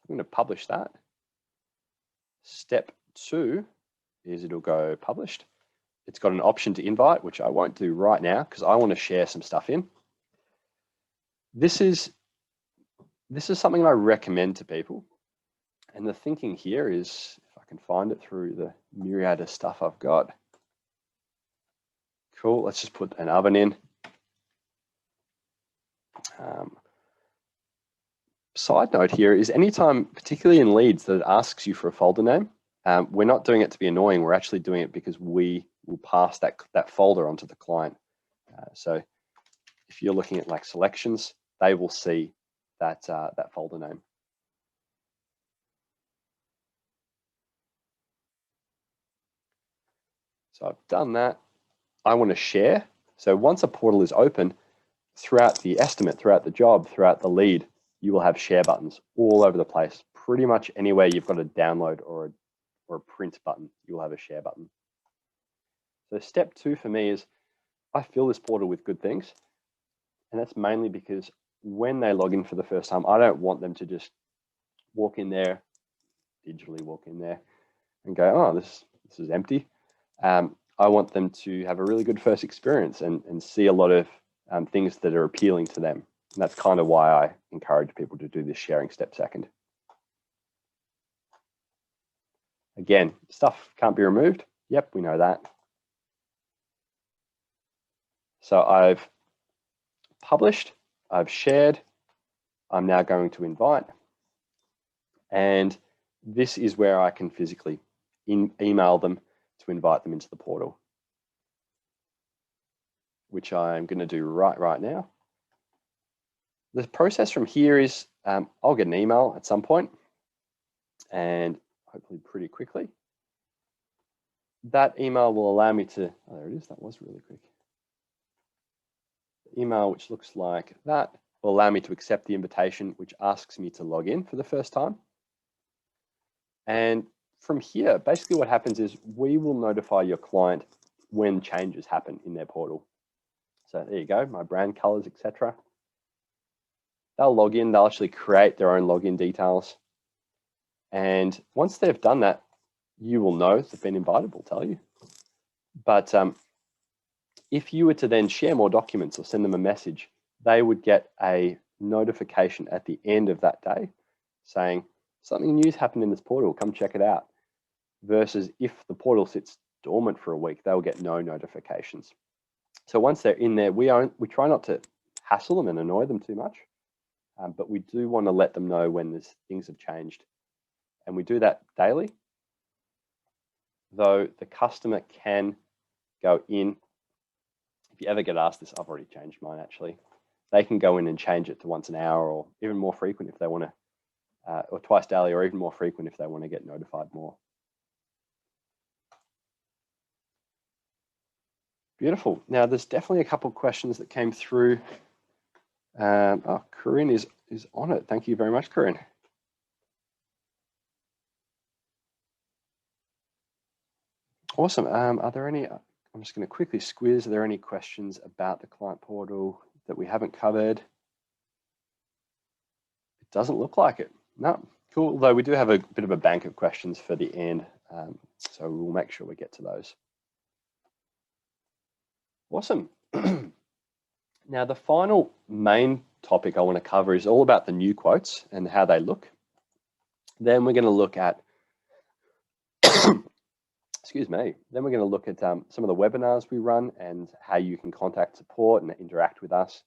A: I'm going to publish that. Step 2 is it'll go published. It's got an option to invite, which I won't do right now because I want to share some stuff in. This is something I recommend to people. And the thinking here is, if I can find it through the myriad of stuff I've got. Cool, let's just put an oven in. Side note here is anytime, particularly in leads, that it asks you for a folder name, we're not doing it to be annoying. We're actually doing it because we will pass that folder onto the client. So if you're looking at like selections, they will see that folder name. So I've done that. I want to share. So once a portal is open, throughout the estimate, throughout the job, throughout the lead, you will have share buttons all over the place. Pretty much anywhere you've got a download or a print button, you'll have a share button. So step 2 for me is I fill this portal with good things. And that's mainly because when they log in for the first time, I don't want them to just walk in there, digitally walk in there and go, oh, this is empty. I want them to have a really good first experience and see a lot of things that are appealing to them. And that's kind of why I encourage people to do this sharing step second. Again, stuff can't be removed. Yep, we know that. So I've published, I've shared, I'm now going to invite. And this is where I can physically email them to invite them into the portal, which I'm going to do right now. The process from here is I'll get an email at some point, and hopefully pretty quickly. That email will allow me to, oh, there it is, that was really quick. The email, which looks like that, will allow me to accept the invitation, which asks me to log in for the first time. And from here, basically what happens is we will notify your client when changes happen in their portal. So there you go, my brand colors, etc. They'll log in, they'll actually create their own login details. And once they've done that, you will know they've been invited, we'll tell you. But if you were to then share more documents or send them a message, they would get a notification at the end of that day saying, something new's happened in this portal, come check it out. Versus if the portal sits dormant for a week, they'll get no notifications. So once they're in there, we try not to hassle them and annoy them too much, but we do want to let them know when things have changed. And we do that daily, though the customer can go in. If you ever get asked this, I've already changed mine actually. They can go in and change it to once an hour or even more frequent if they want to, or twice daily or even more frequent if they want to get notified more. Beautiful. Now, there's definitely a couple of questions that came through. Oh, Corinne is on it. Thank you very much, Corinne. Awesome. Are there any, I'm just going to quickly squiz, are there any questions about the client portal? that we haven't covered? It doesn't look like it. No, cool. Though we do have a bit of a bank of questions for the end, so we'll make sure we get to those. Awesome. Now, the final main topic I want to cover is all about the new quotes and how they look. Then we're going to look at, excuse me, then we're going to look at some of the webinars we run and how you can contact support and interact with us.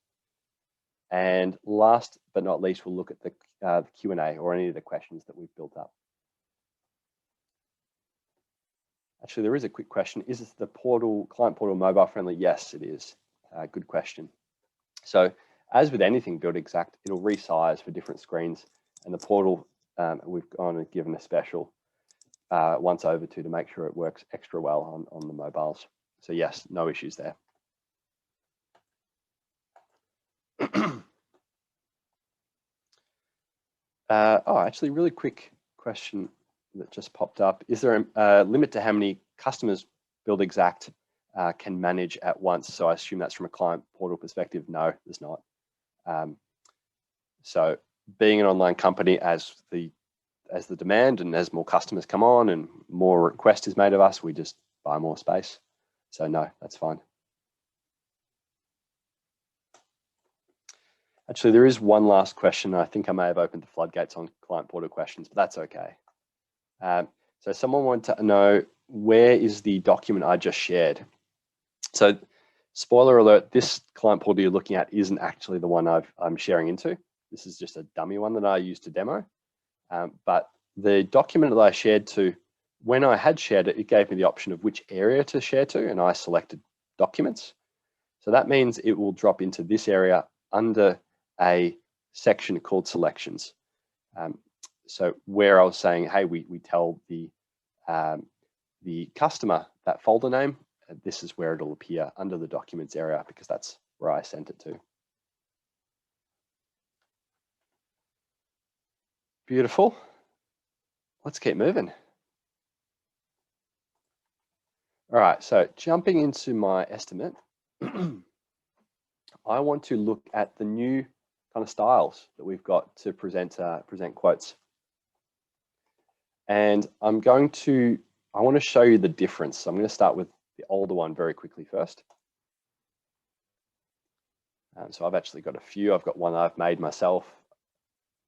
A: And last but not least, we'll look at the Q&A or any of the questions that we've built up. Actually, there is a quick question. Is the client portal mobile friendly? Yes, it is. Good question. So as with anything Buildxact, it'll resize for different screens, and the portal we've gone and given a special once over to make sure it works extra well on the mobiles. So yes, no issues there. Actually, really quick question that just popped up. Is there a limit to how many customers Buildxact can manage at once? So I assume that's from a client portal perspective. No, there's not. So being an online company, as the demand and as more customers come on and more request is made of us, we just buy more space. So no, that's fine. Actually, there is one last question. I think I may have opened the floodgates on client portal questions, but that's okay. So someone wanted to know, where is the document I just shared? So spoiler alert, this client portal you're looking at isn't actually the one I'm sharing into. This is just a dummy one that I used to demo. But the document that I shared to, when I had shared it, it gave me the option of which area to share to, and I selected documents. So that means it will drop into this area under a section called selections. So where I was saying, hey, we tell the customer that folder name, this is where it'll appear under the documents area, because that's where I sent it to. Beautiful. Let's keep moving. All right, so jumping into my estimate, I want to look at the new kind of styles that we've got to present quotes. And I want to show you the difference. So I'm going to start with the older one very quickly first. So I've actually got a few. I've got one I've made myself.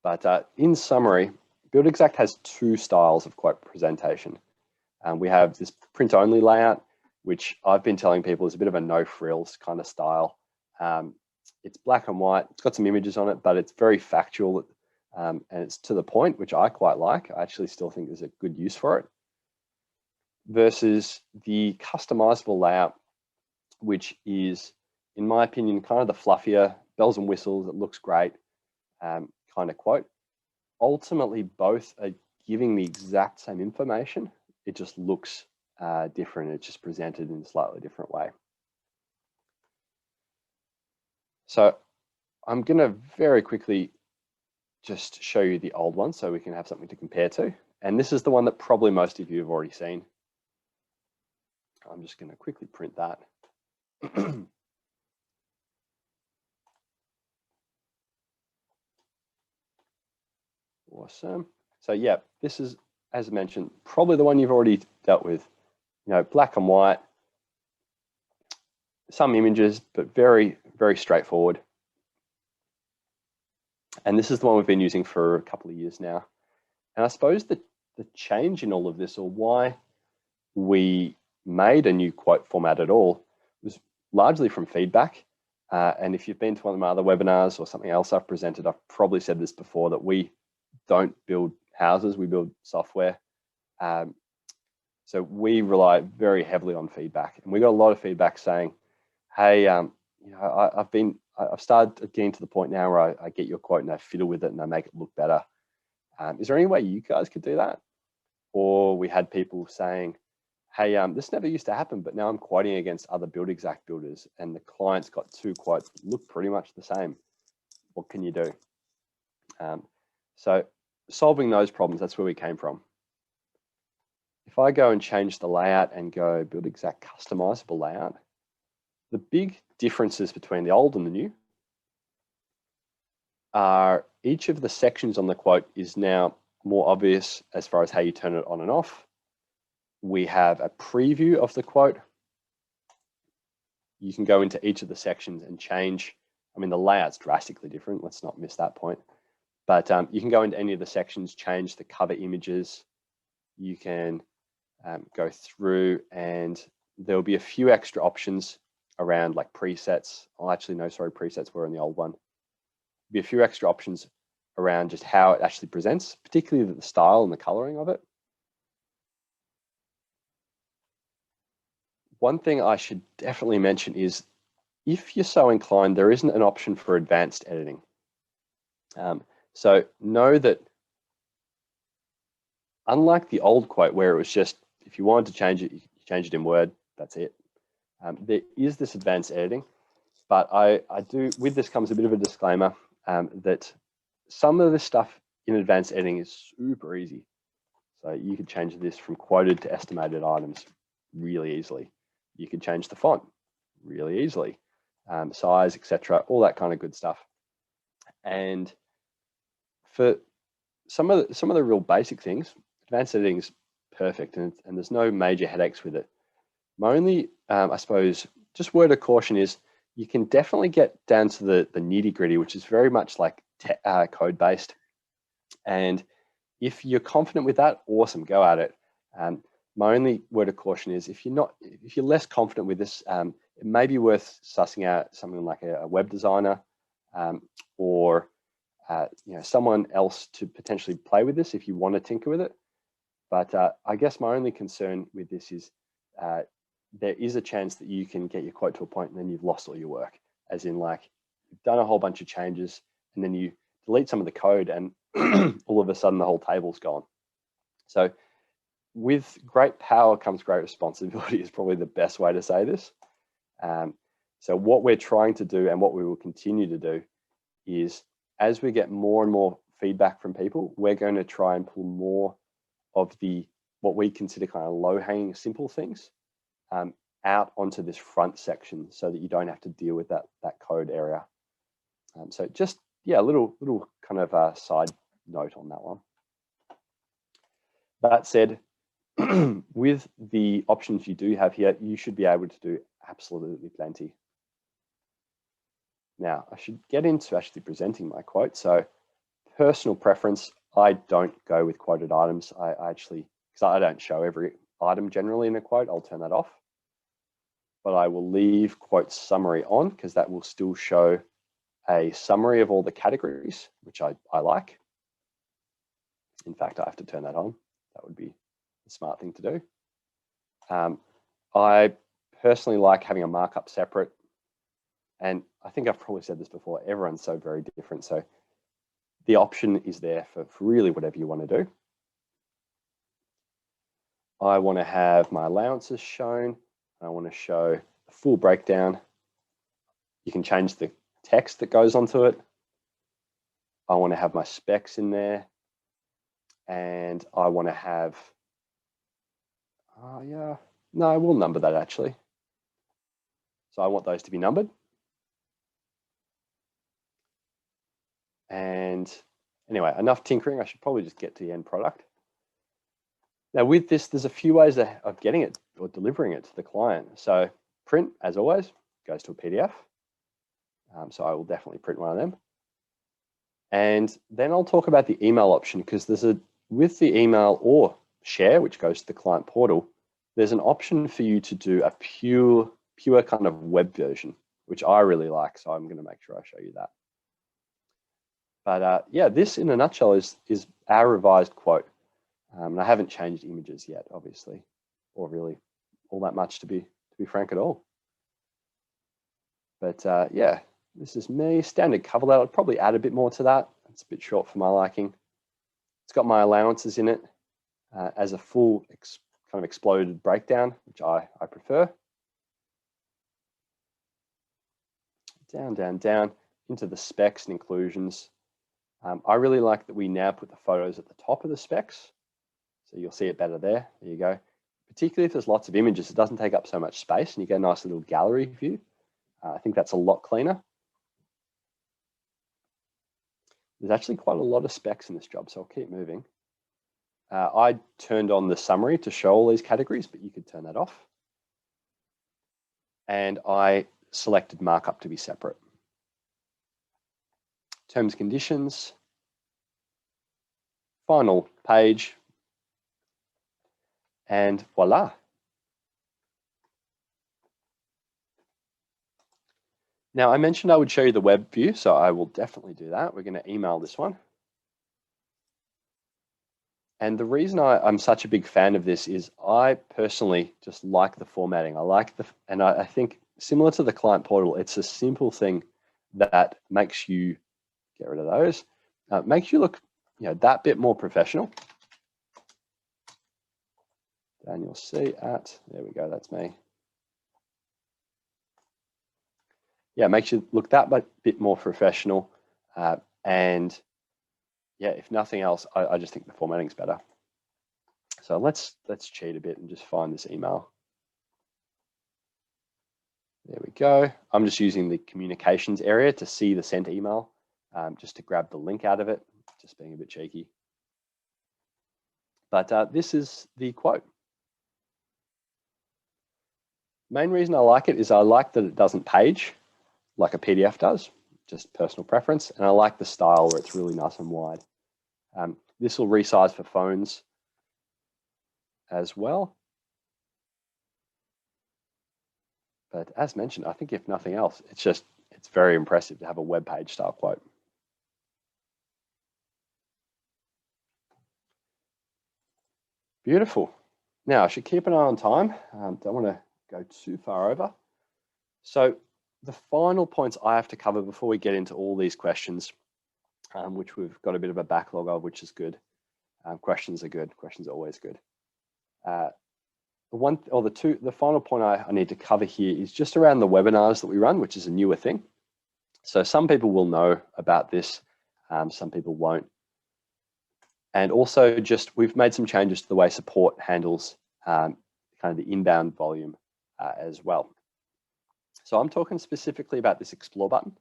A: But in summary, Buildxact has two styles of quote presentation. We have this print-only layout, which I've been telling people is a bit of a no-frills kind of style. It's black and white. It's got some images on it, but it's very factual, and it's to the point, which I quite like. I actually still think there's a good use for it. Versus the customizable layout, which is, in my opinion, kind of the fluffier, bells and whistles, it looks great kind of quote. Ultimately, both are giving the exact same information. It just looks different. It's just presented in a slightly different way. So I'm going to very quickly just show you the old one so we can have something to compare to. And this is the one that probably most of you have already seen. I'm just going to quickly print that. Awesome. So yeah, this is, as I mentioned, probably the one you've already dealt with. You know, black and white, some images, but very, very straightforward. And this is the one we've been using for a couple of years now. And I suppose the change in all of this, or why we made a new quote format at all, was largely from feedback. And if you've been to one of my other webinars or something else I've presented, I've probably said this before, that we don't build houses, we build software. So we rely very heavily on feedback, and we got a lot of feedback saying, hey, you know, I've started getting to the point now where I get your quote and I fiddle with it and I make it look better. Is there any way you guys could do that? Or we had people saying, hey, this never used to happen, but now I'm quoting against other Buildxact builders and the client's got two quotes that look pretty much the same. What can you do? So solving those problems, that's where we came from. If I go and change the layout and go Buildxact customizable layout, the big differences between the old and the new are each of the sections on the quote is now more obvious as far as how you turn it on and off. We have a preview of the quote. You can go into each of the sections and change. I mean, the layout's drastically different. Let's not miss that point. But you can go into any of the sections, change the cover images. You can go through, and there'll be a few extra options around like presets. Oh, actually, no, sorry, presets were in the old one. There'll be a few extra options around just how it actually presents, particularly the style and the coloring of it. One thing I should definitely mention is, if you're so inclined, there isn't an option for advanced editing. So know that unlike the old quote where it was just, if you wanted to change it, you change it in Word, that's it. There is this advanced editing, but I do, with this comes a bit of a disclaimer that some of this stuff in advanced editing is super easy. So you could change this from quoted to estimated items really easily. You could change the font really easily, size, etc., all that kind of good stuff. And for some of the real basic things, advanced editing is perfect, and there's no major headaches with it. My only, I suppose, just word of caution is you can definitely get down to the nitty gritty, which is very much like code based. And if you're confident with that, awesome, go at it. My only word of caution is if you're less confident with this, it may be worth sussing out something like a web designer or someone else to potentially play with this if you want to tinker with it. But I guess my only concern with this is there is a chance that you can get your quote to a point and then you've lost all your work, as in like you've done a whole bunch of changes and then you delete some of the code and all of a sudden the whole table's gone. So with great power comes great responsibility is probably the best way to say this. So what we're trying to do and what we will continue to do is, as we get more and more feedback from people, we're going to try and pull more of what we consider kind of low-hanging simple things out onto this front section so that you don't have to deal with that code area. So just, yeah, a little kind of side note on that one. That said, with the options you do have here, you should be able to do absolutely plenty. Now, I should get into actually presenting my quote. So personal preference, I don't go with quoted items. I actually, because I don't show every item generally in a quote, I'll turn that off. But I will leave quote summary on because that will still show a summary of all the categories, which I like. In fact, I have to turn that on. That would be a smart thing to do. I personally like having a markup separate. And I think I've probably said this before, everyone's so very different. So the option is there for really whatever you want to do. I want to have my allowances shown. I want to show a full breakdown. You can change the text that goes onto it. I want to have my specs in there. And I want to have, yeah, no, I will number that actually. So I want those to be numbered. And anyway, enough tinkering. I should probably just get to the end product. Now with this, there's a few ways of getting it or delivering it to the client. So print, as always, goes to a PDF. So I will definitely print one of them. And then I'll talk about the email option because with the email or share, which goes to the client portal, there's an option for you to do a pure kind of web version, which I really like. So I'm going to make sure I show you that. But yeah, this in a nutshell is our revised quote. And I haven't changed images yet, obviously, or really all that much to be frank at all. But yeah, this is me, standard cover letter. I'd probably add a bit more to that. It's a bit short for my liking. It's got my allowances in it as a full kind of exploded breakdown, which I prefer. Down, down, down into the specs and inclusions. I really like that we now put the photos at the top of the specs. So you'll see it better there. There you go. Particularly if there's lots of images, it doesn't take up so much space and you get a nice little gallery view. I think that's a lot cleaner. There's actually quite a lot of specs in this job, so I'll keep moving. I turned on the summary to show all these categories, but you could turn that off. And I selected markup to be separate. Terms, conditions, final page, and voila. Now, I mentioned I would show you the web view, so I will definitely do that. We're going to email this one. And the reason I'm such a big fan of this is I personally just like the formatting. And I think similar to the client portal, it's a simple thing that makes you, get rid of those, makes you look, that bit more professional. Daniel C at, there we go, that's me. Yeah, it makes you look that bit more professional. And yeah, if nothing else, I just think the formatting's better. So let's cheat a bit and just find this email. There we go. I'm just using the communications area to see the sent email, just to grab the link out of it, just being a bit cheeky. But this is the quote. Main reason I like it is I like that it doesn't page like a PDF does, just personal preference. And I like the style where it's really nice and wide. This will resize for phones as well. But as mentioned, I think if nothing else, it's very impressive to have a web page style quote. Beautiful. Now I should keep an eye on time. Don't want to go too far over. So the final points I have to cover before we get into all these questions, which we've got a bit of a backlog of, which is good. Questions are good. Questions are always good. The final point I need to cover here is just around the webinars that we run, which is a newer thing. So some people will know about this, some people won't. And also we've made some changes to the way support handles kind of the inbound volume as well. So I'm talking specifically about this Explore button.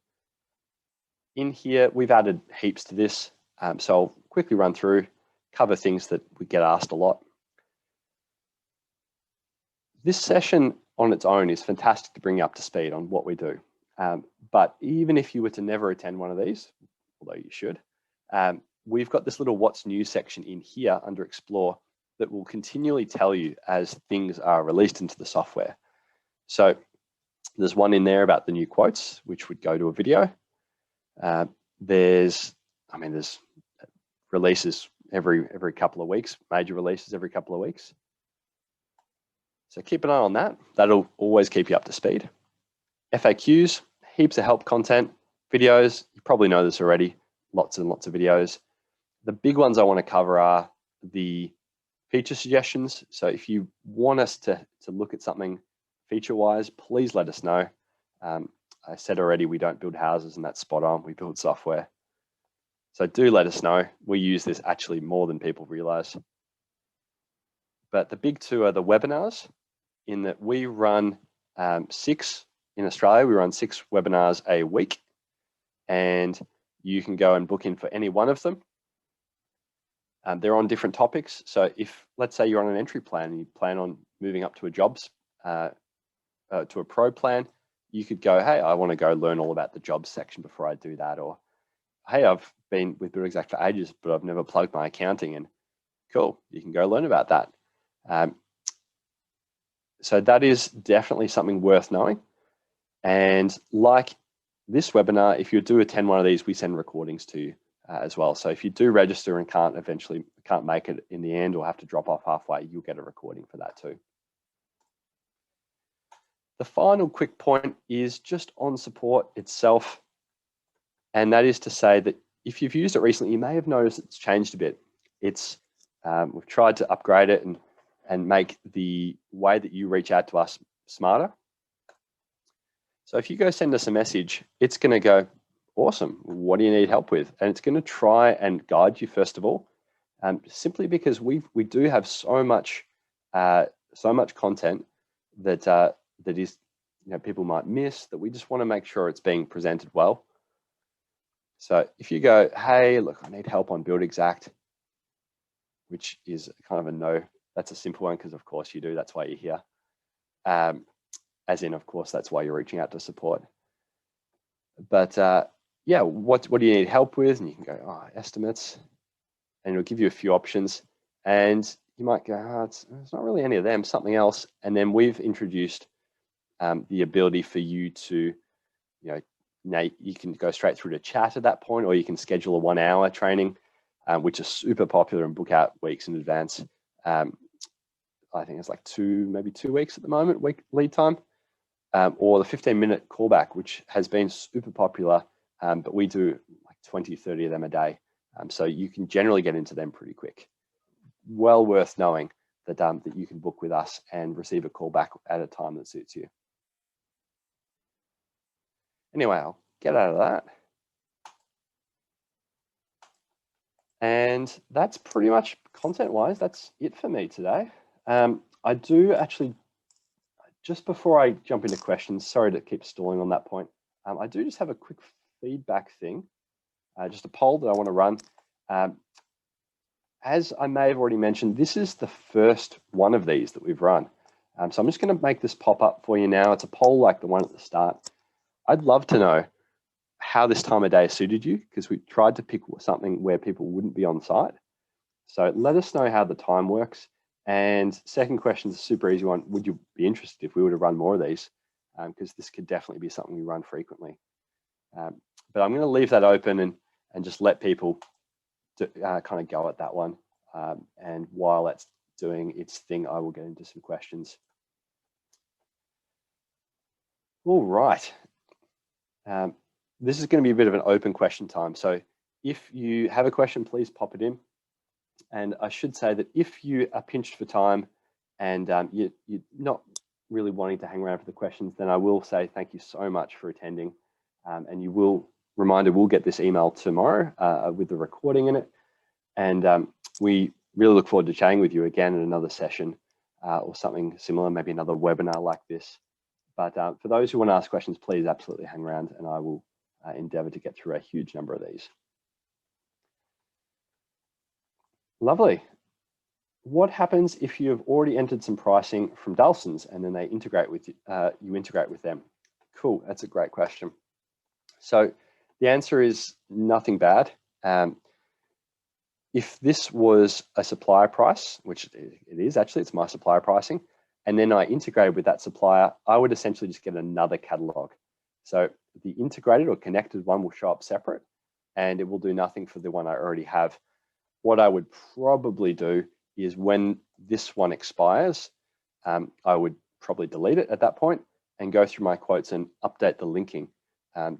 A: In here, we've added heaps to this. So I'll quickly run through, cover things that we get asked a lot. This session on its own is fantastic to bring you up to speed on what we do. But even if you were to never attend one of these, although you should, we've got this little what's new section in here under Explore that will continually tell you as things are released into the software. So there's one in there about the new quotes, which would go to a video. There's releases every couple of weeks, major releases every couple of weeks. So keep an eye on that. That'll always keep you up to speed. FAQs, heaps of help content, videos. You probably know this already, lots and lots of videos. The big ones I want to cover are the feature suggestions. So if you want us to look at something feature-wise, please let us know. I said already, we don't build houses, and that's spot on. We build software. So do let us know. We use this actually more than people realize. But the big two are the webinars, in that we run 6 in Australia. We run 6 webinars a week, and you can go and book in for any one of them. They're on different topics. So if, let's say you're on an entry plan and you plan on moving up to a jobs, to a pro plan, you could go, hey, I want to go learn all about the jobs section before I do that. Or, hey, I've been with Buildxact for ages, but I've never plugged my accounting in. Cool, you can go learn about that. So that is definitely something worth knowing. And like this webinar, if you do attend one of these, we send recordings to you as well. So if you do register and can't make it in the end or have to drop off halfway, you'll get a recording for that too. The final quick point is just on support itself. And that is to say that if you've used it recently, you may have noticed it's changed a bit. We've tried to upgrade it and make the way that you reach out to us smarter. So if you go send us a message, it's going to go, awesome, what do you need help with? And it's going to try and guide you first of all, simply because we do have so much content that is, people might miss, that we just want to make sure it's being presented well. So if you go, hey, look, I need help on Buildxact, which is kind of a no, that's a simple one because of course you do, that's why you're here. As in, of course, that's why you're reaching out to support. But yeah, what do you need help with? And you can go, oh, estimates, and it'll give you a few options. And you might go, oh, it's not really any of them, something else. And then we've introduced the ability for you to, now you can go straight through to chat at that point, or you can schedule a 1 hour training, which is super popular and book out weeks in advance. I think it's like maybe 2 weeks at the moment, week lead time, or the 15-minute callback, which has been super popular, but we do like 20, 30 of them a day. So you can generally get into them pretty quick. Well worth knowing that, that you can book with us and receive a callback at a time that suits you. Anyway, I'll get out of that. And that's pretty much content-wise, that's it for me today. I do actually, just before I jump into questions, sorry to keep stalling on that point, I do just have a quick feedback thing, just a poll that I want to run. As I may have already mentioned, this is the first one of these that we've run. So I'm just going to make this pop up for you now. It's a poll like the one at the start. I'd love to know how this time of day suited you, because we tried to pick something where people wouldn't be on site. So let us know how the time works. And second question is a super easy one. Would you be interested if we were to run more of these? Because this could definitely be something we run frequently. But I'm going to leave that open and just let people kind of go at that one. And while that's doing its thing, I will get into some questions. All right. This is going to be a bit of an open question time. So if you have a question, please pop it in. And I should say that if you are pinched for time and you're not really wanting to hang around for the questions, then I will say thank you so much for attending. And you will, reminder, we'll get this email tomorrow with the recording in it. And we really look forward to chatting with you again in another session or something similar, maybe another webinar like this. But for those who want to ask questions, please absolutely hang around, and I will endeavor to get through a huge number of these. Lovely. What happens if you have already entered some pricing from Dalsons and then they integrate with you integrate with them? Cool, that's a great question. So the answer is nothing bad. If this was a supplier price, which it is actually, it's my supplier pricing, and then I integrated with that supplier, I would essentially just get another catalog. So the integrated or connected one will show up separate, and it will do nothing for the one I already have. What I would probably do is when this one expires, I would probably delete it at that point and go through my quotes and update the linking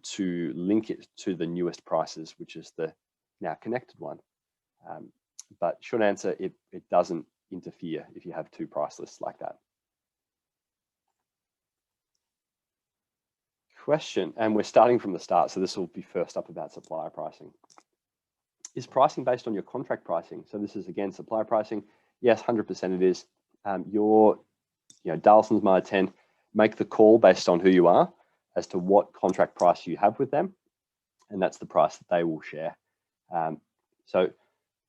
A: to link it to the newest prices, which is the now connected one. But short answer, it doesn't interfere if you have two price lists like that. Question, and we're starting from the start, so this will be first up about supplier pricing. Is pricing based on your contract pricing? So this is again supplier pricing. Yes, 100% it is. Your Dalsons Mile 10 make the call based on who you are as to what contract price you have with them, and that's the price that they will share. So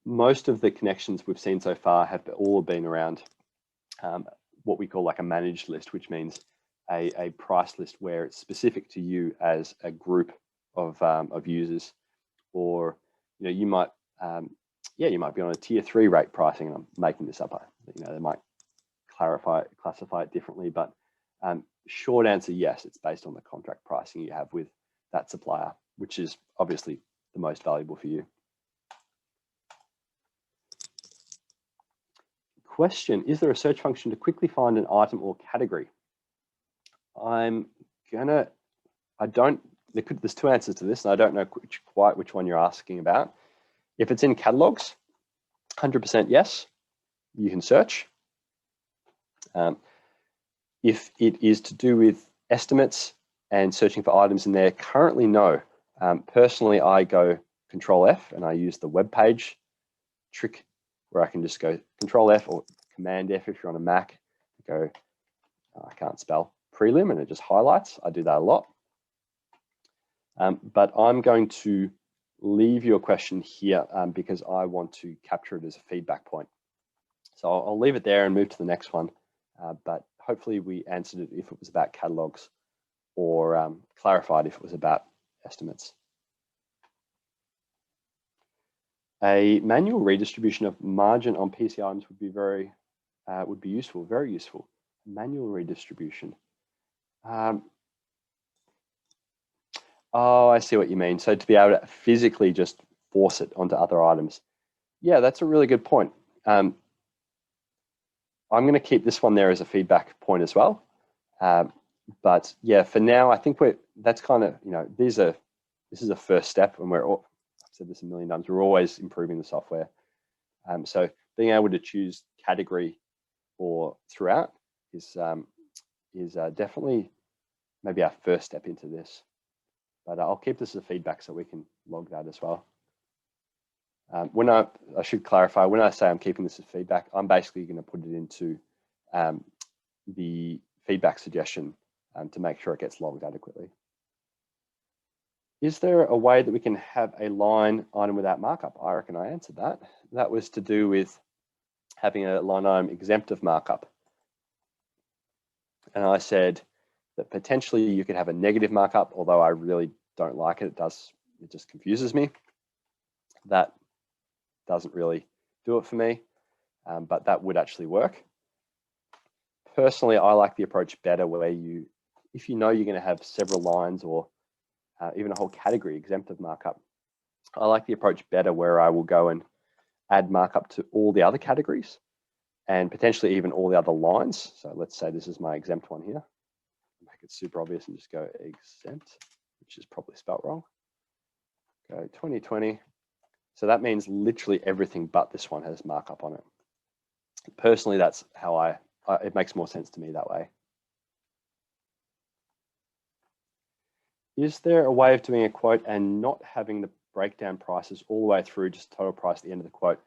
A: most of the connections we've seen so far have all been around what we call like a managed list, which means a price list where it's specific to you as a group of users, or you might you might be on a tier 3 rate pricing, and I'm making this up. They might classify it differently, but short answer, yes, it's based on the contract pricing you have with that supplier, which is obviously the most valuable for you. Question, is there a search function to quickly find an item or category? There's two answers to this, and I don't know quite which one you're asking about. If it's in catalogs, 100% yes, you can search. If it is to do with estimates and searching for items in there, currently no. Personally, I go Control F and I use the web page trick where I can just go Control F or Command F if you're on a Mac, go, I can't spell, prelim, and it just highlights. I do that a lot. But I'm going to leave your question here because I want to capture it as a feedback point. So I'll leave it there and move to the next one. But hopefully we answered it if it was about catalogs, or clarified if it was about estimates. A manual redistribution of margin on PC items would be useful, very useful. Manual redistribution. Oh, I see what you mean. So to be able to physically just force it onto other items. Yeah, that's a really good point. I'm going to keep this one there as a feedback point as well. But yeah, for now, I think that's kind of, this is a first step, and I've said this a million times, we're always improving the software. So being able to choose category or throughout is definitely maybe our first step into this. But I'll keep this as a feedback so we can log that as well. I should clarify, when I say I'm keeping this as feedback, I'm basically going to put it into the feedback suggestion to make sure it gets logged adequately. Is there a way that we can have a line item without markup? I reckon I answered that. That was to do with having a line item exempt of markup. And I said that potentially you could have a negative markup, although I really don't like it. It just confuses me. That doesn't really do it for me, but that would actually work. Personally, I like the approach better where if you know you're going to have several lines or even a whole category exempt of markup, I like the approach better where I will go and add markup to all the other categories and potentially even all the other lines. So let's say this is my exempt one here. Make it super obvious and just go exempt, which is probably spelt wrong. Go 2020. So that means literally everything but this one has markup on it. Personally, that's how it makes more sense to me that way. Is there a way of doing a quote and not having the breakdown prices all the way through, just total price at the end of the quote?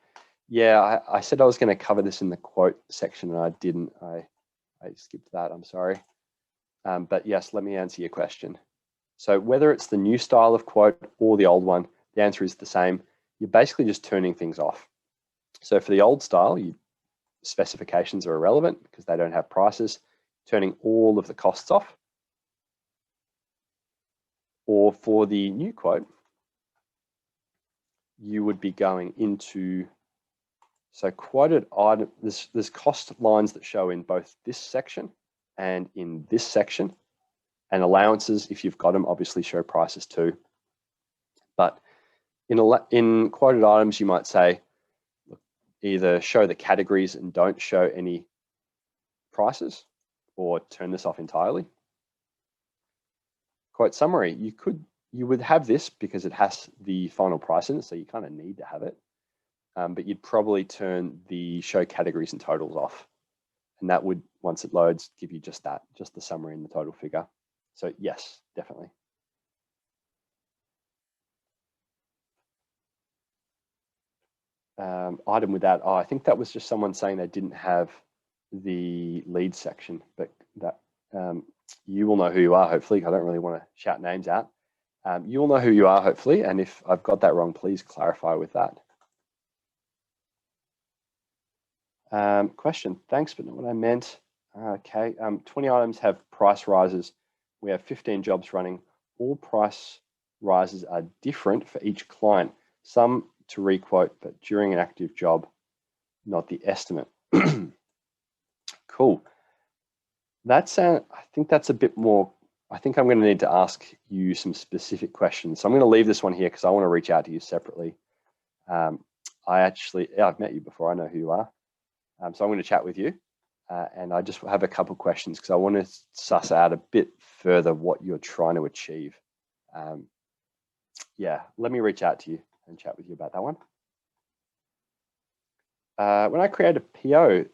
A: Yeah, I said I was going to cover this in the quote section and I didn't. I skipped that, I'm sorry. But yes, let me answer your question. So whether it's the new style of quote or the old one, the answer is the same. You're basically just turning things off. So for the old style, specifications are irrelevant because they don't have prices, turning all of the costs off. Or for the new quote, you would be going into, so quoted item, there's cost lines that show in both this section and in this section, and allowances, if you've got them, obviously show prices too. But in quoted items, you might say, either show the categories and don't show any prices, or turn this off entirely. Quote summary, you would have this because it has the final price in it, so you kind of need to have it. But you'd probably turn the show categories and totals off. And that would, once it loads, give you just that, just the summary and the total figure. So yes, definitely. Item without, I think that was just someone saying they didn't have the lead section, but that you will know who you are, hopefully. I don't really want to shout names out. You will know who you are, hopefully, and if I've got that wrong, please clarify with that. Question, thanks, but not what I meant. Okay, 20 items have price rises. We have 15 jobs running. All price rises are different for each client. Some to requote, but during an active job, not the estimate. Cool. That's I think that's a bit more, I think I'm going to need to ask you some specific questions. So I'm going to leave this one here because I want to reach out to you separately. I've met you before, I know who you are. So I'm going to chat with you and I just have a couple questions because I want to suss out a bit further what you're trying to achieve. Yeah, let me reach out to you and chat with you about that one. When I create a PO,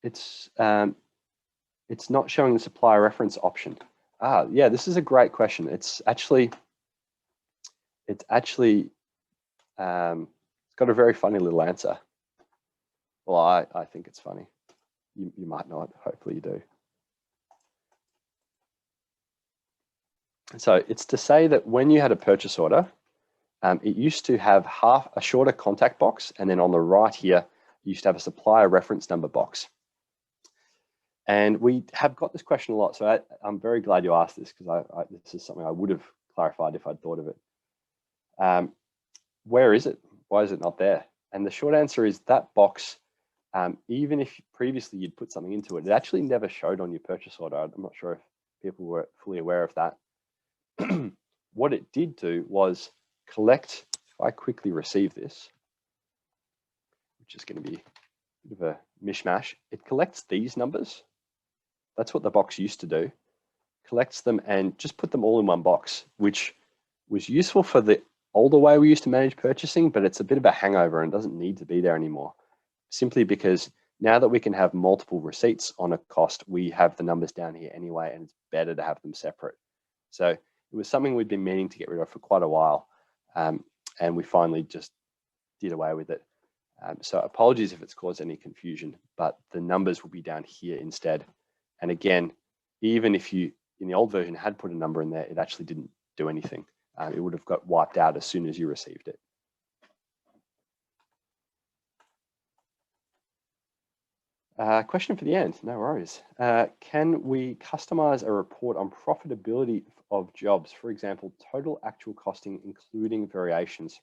A: it's not showing the supplier reference option. Yeah, this is a great question. It's got a very funny little answer. Well, I think it's funny. You might not, hopefully you do. So it's to say that when you had a purchase order, it used to have a shorter contact box, and then on the right here, you used to have a supplier reference number box. And we have got this question a lot, so I'm very glad you asked this, because this is something I would have clarified if I'd thought of it. Where is it? Why is it not there? And the short answer is that box, even if previously you'd put something into it, it actually never showed on your purchase order. I'm not sure if people were fully aware of that. What it did do was collect, if I quickly receive this, which is going to be a bit of a mishmash, it collects these numbers. That's what the box used to do. Collects them and just put them all in one box, which was useful for the older way we used to manage purchasing, but it's a bit of a hangover and doesn't need to be there anymore. Simply because now that we can have multiple receipts on a cost, we have the numbers down here anyway, and it's better to have them separate. So it was something we'd been meaning to get rid of for quite a while, and we finally just did away with it. So apologies if it's caused any confusion, but the numbers will be down here instead. And again, even if you, in the old version, had put a number in there, it actually didn't do anything. It would have got wiped out as soon as you received it. Question for the end, no worries. Can we customize a report on profitability of jobs? For example, total actual costing, including variations.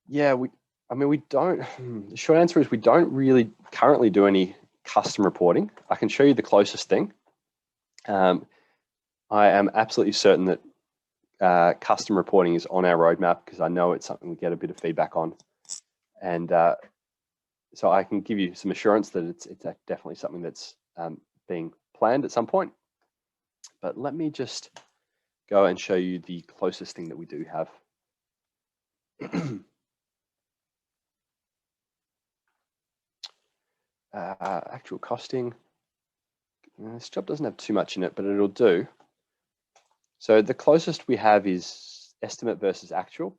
A: Yeah, we don't, the short answer is we don't really currently do any custom reporting. I can show you the closest thing. I am absolutely certain that custom reporting is on our roadmap, because I know it's something we get a bit of feedback on. And so I can give you some assurance that it's definitely something that's being planned at some point. But let me just go and show you the closest thing that we do have. Actual costing. This job doesn't have too much in it, but it'll do. So the closest we have is estimate versus actual.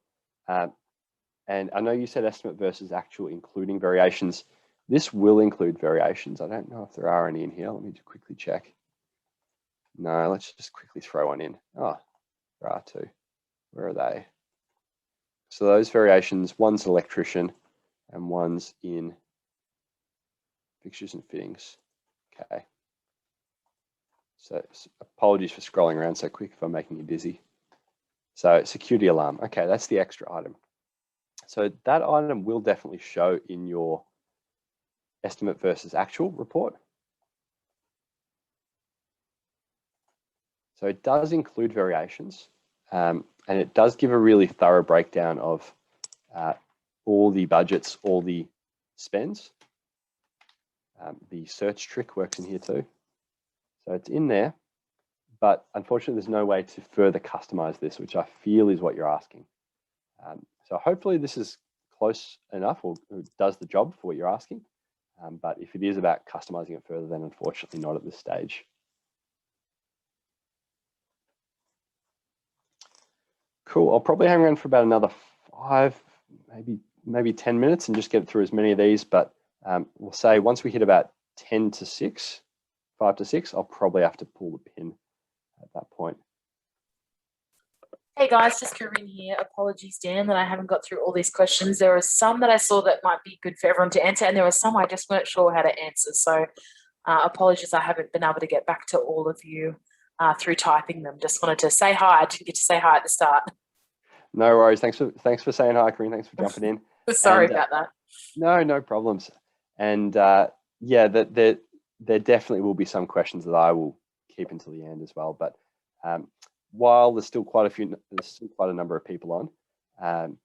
A: And I know you said estimate versus actual, including variations. This will include variations. I don't know if there are any in here. Let me just quickly check. No, let's just quickly throw one in. Oh, there are two. Where are they? So those variations, one's electrician and one's in fixtures and fittings. Okay. So apologies for scrolling around so quick if I'm making you dizzy. So security alarm. Okay, that's the extra item. So that item will definitely show in your estimate versus actual report. So it does include variations, and it does give a really thorough breakdown of all the budgets, all the spends. The search trick works in here too. So it's in there, but unfortunately there's no way to further customize this, which I feel is what you're asking. So hopefully this is close enough, or does the job for what you're asking. But if it is about customizing it further, then unfortunately not at this stage. Cool, I'll probably hang around for about another 5, maybe 10 minutes and just get through as many of these, but we'll say once we hit about 5 to 6, I'll probably have to pull the pin at that point.
B: Hey guys, just Corinne here. Apologies, Dan, that I haven't got through all these questions. There are some that I saw that might be good for everyone to answer, and there were some I just weren't sure how to answer. So apologies, I haven't been able to get back to all of you through typing them. Just wanted to say hi. I didn't get to say hi at the start.
A: No worries. Thanks for saying hi, Corinne. Thanks for jumping in.
B: Sorry about that.
A: No problems. And yeah, there definitely will be some questions that I will keep until the end as well. But while there's still quite a number of people on,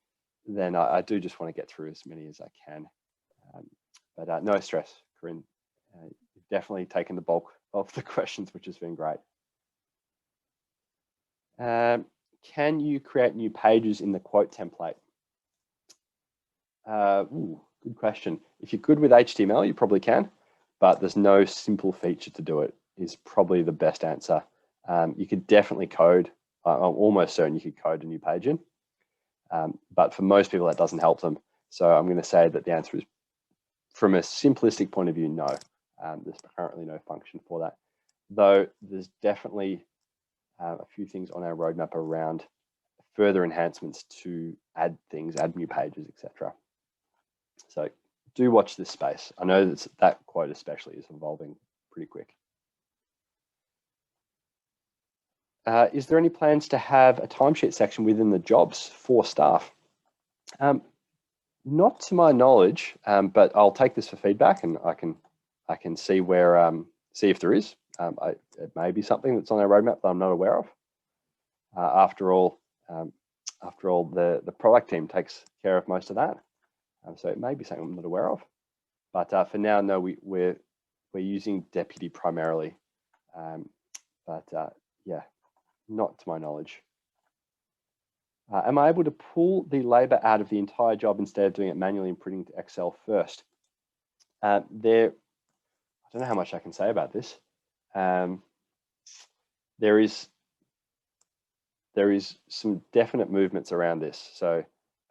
A: then I do just want to get through as many as I can. But no stress, Corinne. You've definitely taken the bulk of the questions, which has been great. Can you create new pages in the quote template? Good question. If you're good with HTML, you probably can, but there's no simple feature to do it, is probably the best answer. You could definitely code. I'm almost certain you could code a new page in, but for most people that doesn't help them. So I'm going to say that the answer is, from a simplistic point of view, no. There's currently no function for that, though there's definitely a few things on our roadmap around further enhancements to add things, add new pages, etc. So do watch this space. I know that quote especially is evolving pretty quick. Is there any plans to have a timesheet section within the jobs for staff? Not to my knowledge, but I'll take this for feedback, and I can see where see if there is. It may be something that's on our roadmap that I'm not aware of. After all, the product team takes care of most of that, so it may be something I'm not aware of. But for now, no, we're using Deputy primarily, yeah, not to my knowledge. Am I able to pull the labor out of the entire job instead of doing it manually and putting it to Excel first? I don't know how much I can say about this. There is some definite movements around this. So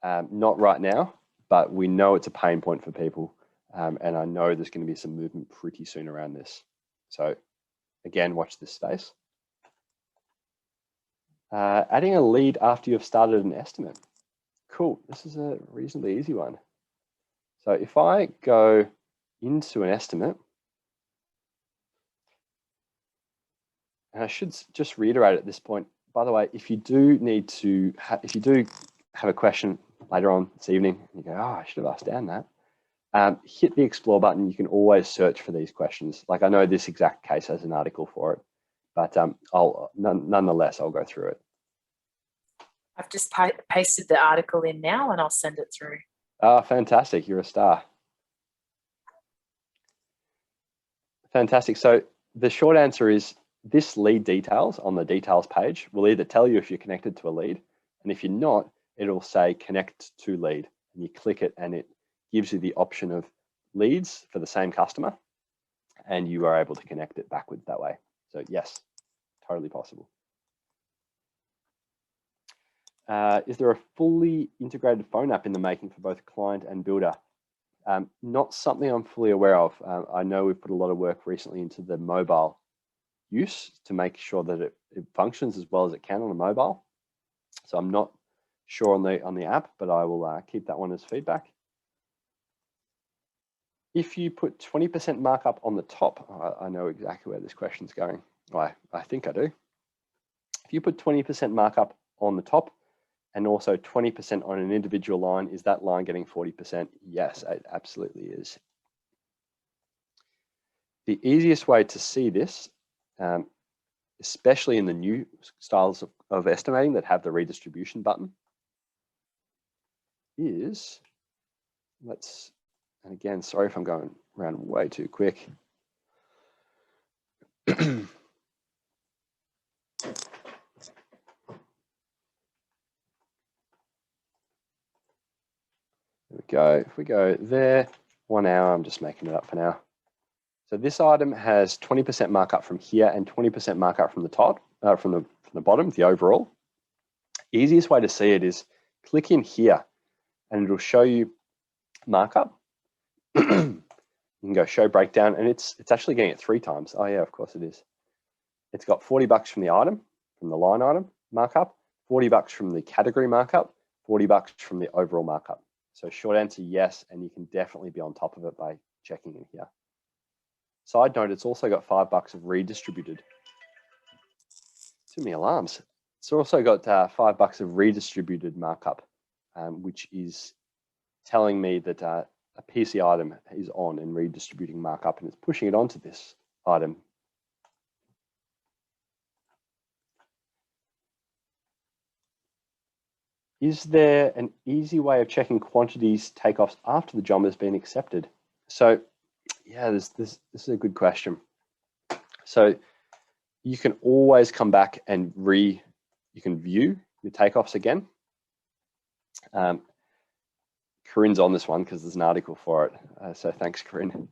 A: not right now, but we know it's a pain point for people. And I know there's going to be some movement pretty soon around this. So again, watch this space. Adding a lead after you've started an estimate. Cool, this is a reasonably easy one. So if I go into an estimate, and I should just reiterate at this point, by the way, if you do need to, if you do have a question later on this evening, and you go, oh, I should have asked Dan that, hit the explore button. You can always search for these questions. Like I know this exact case has an article for it, but nonetheless, I'll go through it.
B: I've just pasted the article in now and I'll send it through.
A: Oh, fantastic. You're a star. Fantastic. So the short answer is this lead details on the details page will either tell you if you're connected to a lead, and if you're not, it'll say connect to lead, and you click it and it gives you the option of leads for the same customer, and you are able to connect it backwards that way. So yes, totally possible. Is there a fully integrated phone app in the making for both client and builder? Not something I'm fully aware of. I know we've put a lot of work recently into the mobile use to make sure that it functions as well as it can on a mobile. So I'm not sure on the app, but I will keep that one as feedback. If you put 20% markup on the top, I know exactly where this question's going. I think I do. If you put 20% markup on the top and also 20% on an individual line, is that line getting 40%? Yes, it absolutely is. The easiest way to see this, especially in the new styles of estimating that have the redistribution button, is, and again, sorry if I'm going around way too quick. There we go. If we go there, 1 hour, I'm just making it up for now. So this item has 20% markup from here and 20% markup from the top, from the bottom, the overall. Easiest way to see it is click in here and it'll show you markup. You can go show breakdown, and it's actually getting it 3 times. Oh yeah, of course it is. It's got $40 from the item, from the line item markup, $40 from the category markup, $40 from the overall markup. So short answer, yes, and you can definitely be on top of it by checking in here. Side note, it's also got $5 of redistributed. Too many alarms. It's also got $5 of redistributed markup, which is telling me that a PC item is on and redistributing markup, and it's pushing it onto this item. Is there an easy way of checking quantities takeoffs after the job has been accepted? So yeah, this is a good question. So you can always come back and you can view your takeoffs again. Corinne's on this one because there's an article for it. So thanks, Corinne.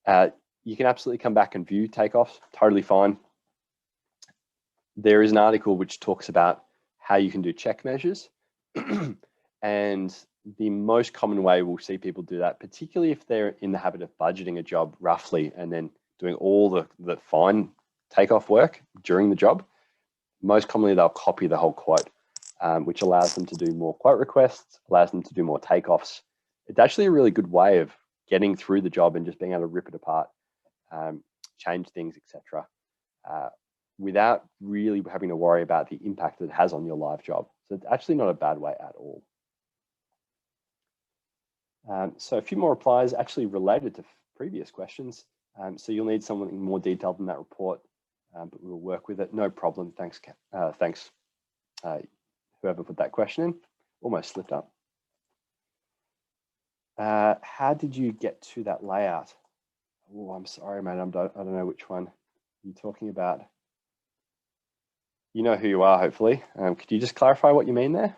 A: You can absolutely come back and view takeoffs, totally fine. There is an article which talks about how you can do check measures. And the most common way we'll see people do that, particularly if they're in the habit of budgeting a job roughly and then doing all the fine takeoff work during the job, most commonly they'll copy the whole quote. which allows them to do more quote requests, allows them to do more takeoffs. It's actually a really good way of getting through the job and just being able to rip it apart, change things, etc., without really having to worry about the impact that it has on your live job. So it's actually not a bad way at all. So a few more replies actually related to previous questions. So you'll need something more detailed than that report, but we'll work with it. No problem. Thanks, whoever put that question in. Almost slipped up. How did you get to that layout? Oh, I'm sorry, mate. I don't know which one you're talking about. You know who you are, hopefully. Could you just clarify what you mean there?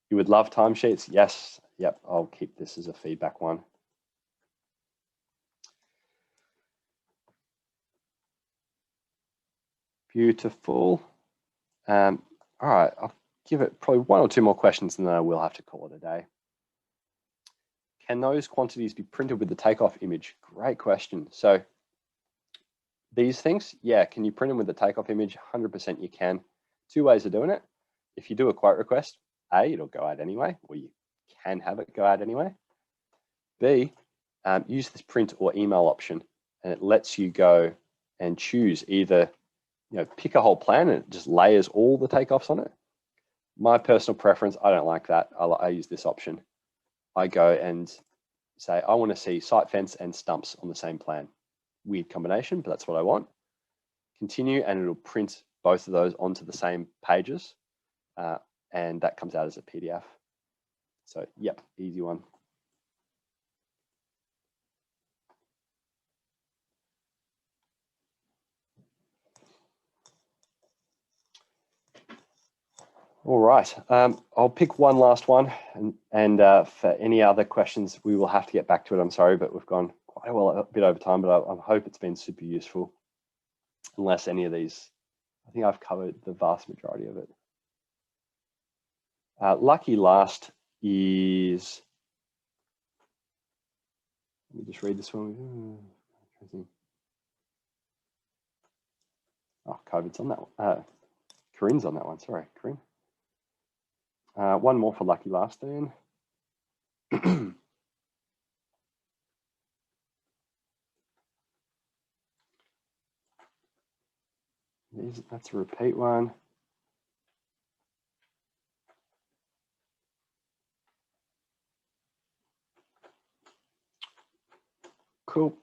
A: You would love timesheets? Yes. Yep, I'll keep this as a feedback one. Beautiful. All right, I'll give it probably one or two more questions and then I will have to call it a day. Can those quantities be printed with the takeoff image? Great question. So these things, yeah, can you print them with the takeoff image? 100% you can. Two ways of doing it. If you do a quote request, A, it'll go out anyway, or you can have it go out anyway. B, use this print or email option, and it lets you go and choose either, pick a whole plan and it just layers all the takeoffs on it. My personal preference, I don't like that. I use this option. I go and say, I want to see site fence and stumps on the same plan. Weird combination, but that's what I want. Continue, and it'll print both of those onto the same pages, and that comes out as a PDF. So, yep, easy one. All right, I'll pick one last one, and for any other questions, we will have to get back to it. I'm sorry, but we've gone quite a bit over time, but I hope it's been super useful. Unless any of these, I think I've covered the vast majority of it. Lucky last is, let me just read this one. Oh, COVID's on that one. Corinne's on that one, sorry, Corinne. One more for lucky last, Dan. That's a repeat one. Cool.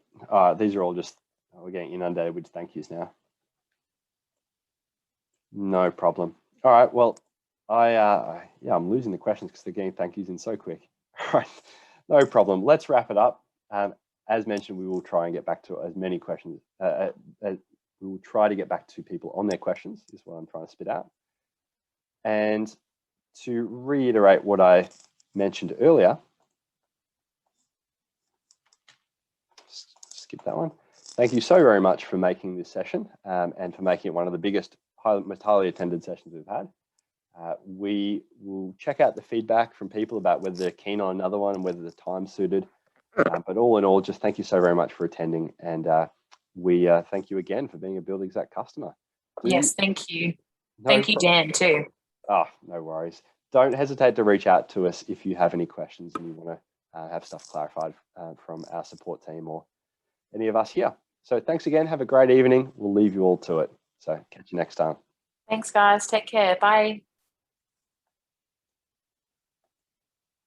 A: These are all just, we're getting inundated with thank yous now. No problem. All right, well, I'm losing the questions because they're getting thank yous in so quick. All right, no problem. Let's wrap it up. As mentioned, we will try and get back to as many questions. We will try to get back to people on their questions, is what I'm trying to spit out. And to reiterate what I mentioned earlier, skip that one. Thank you so very much for making this session and for making it one of the biggest, most highly attended sessions we've had. We will check out the feedback from people about whether they're keen on another one and whether the time's suited. But all in all, just thank you so very much for attending. And we thank you again for being a Buildxact customer.
B: Yes, thank you. Thank you, Dan, too.
A: Oh, no worries. Don't hesitate to reach out to us if you have any questions and you want to have stuff clarified from our support team or any of us here. So thanks again. Have a great evening. We'll leave you all to it. So catch you next time.
B: Thanks, guys. Take care. Bye.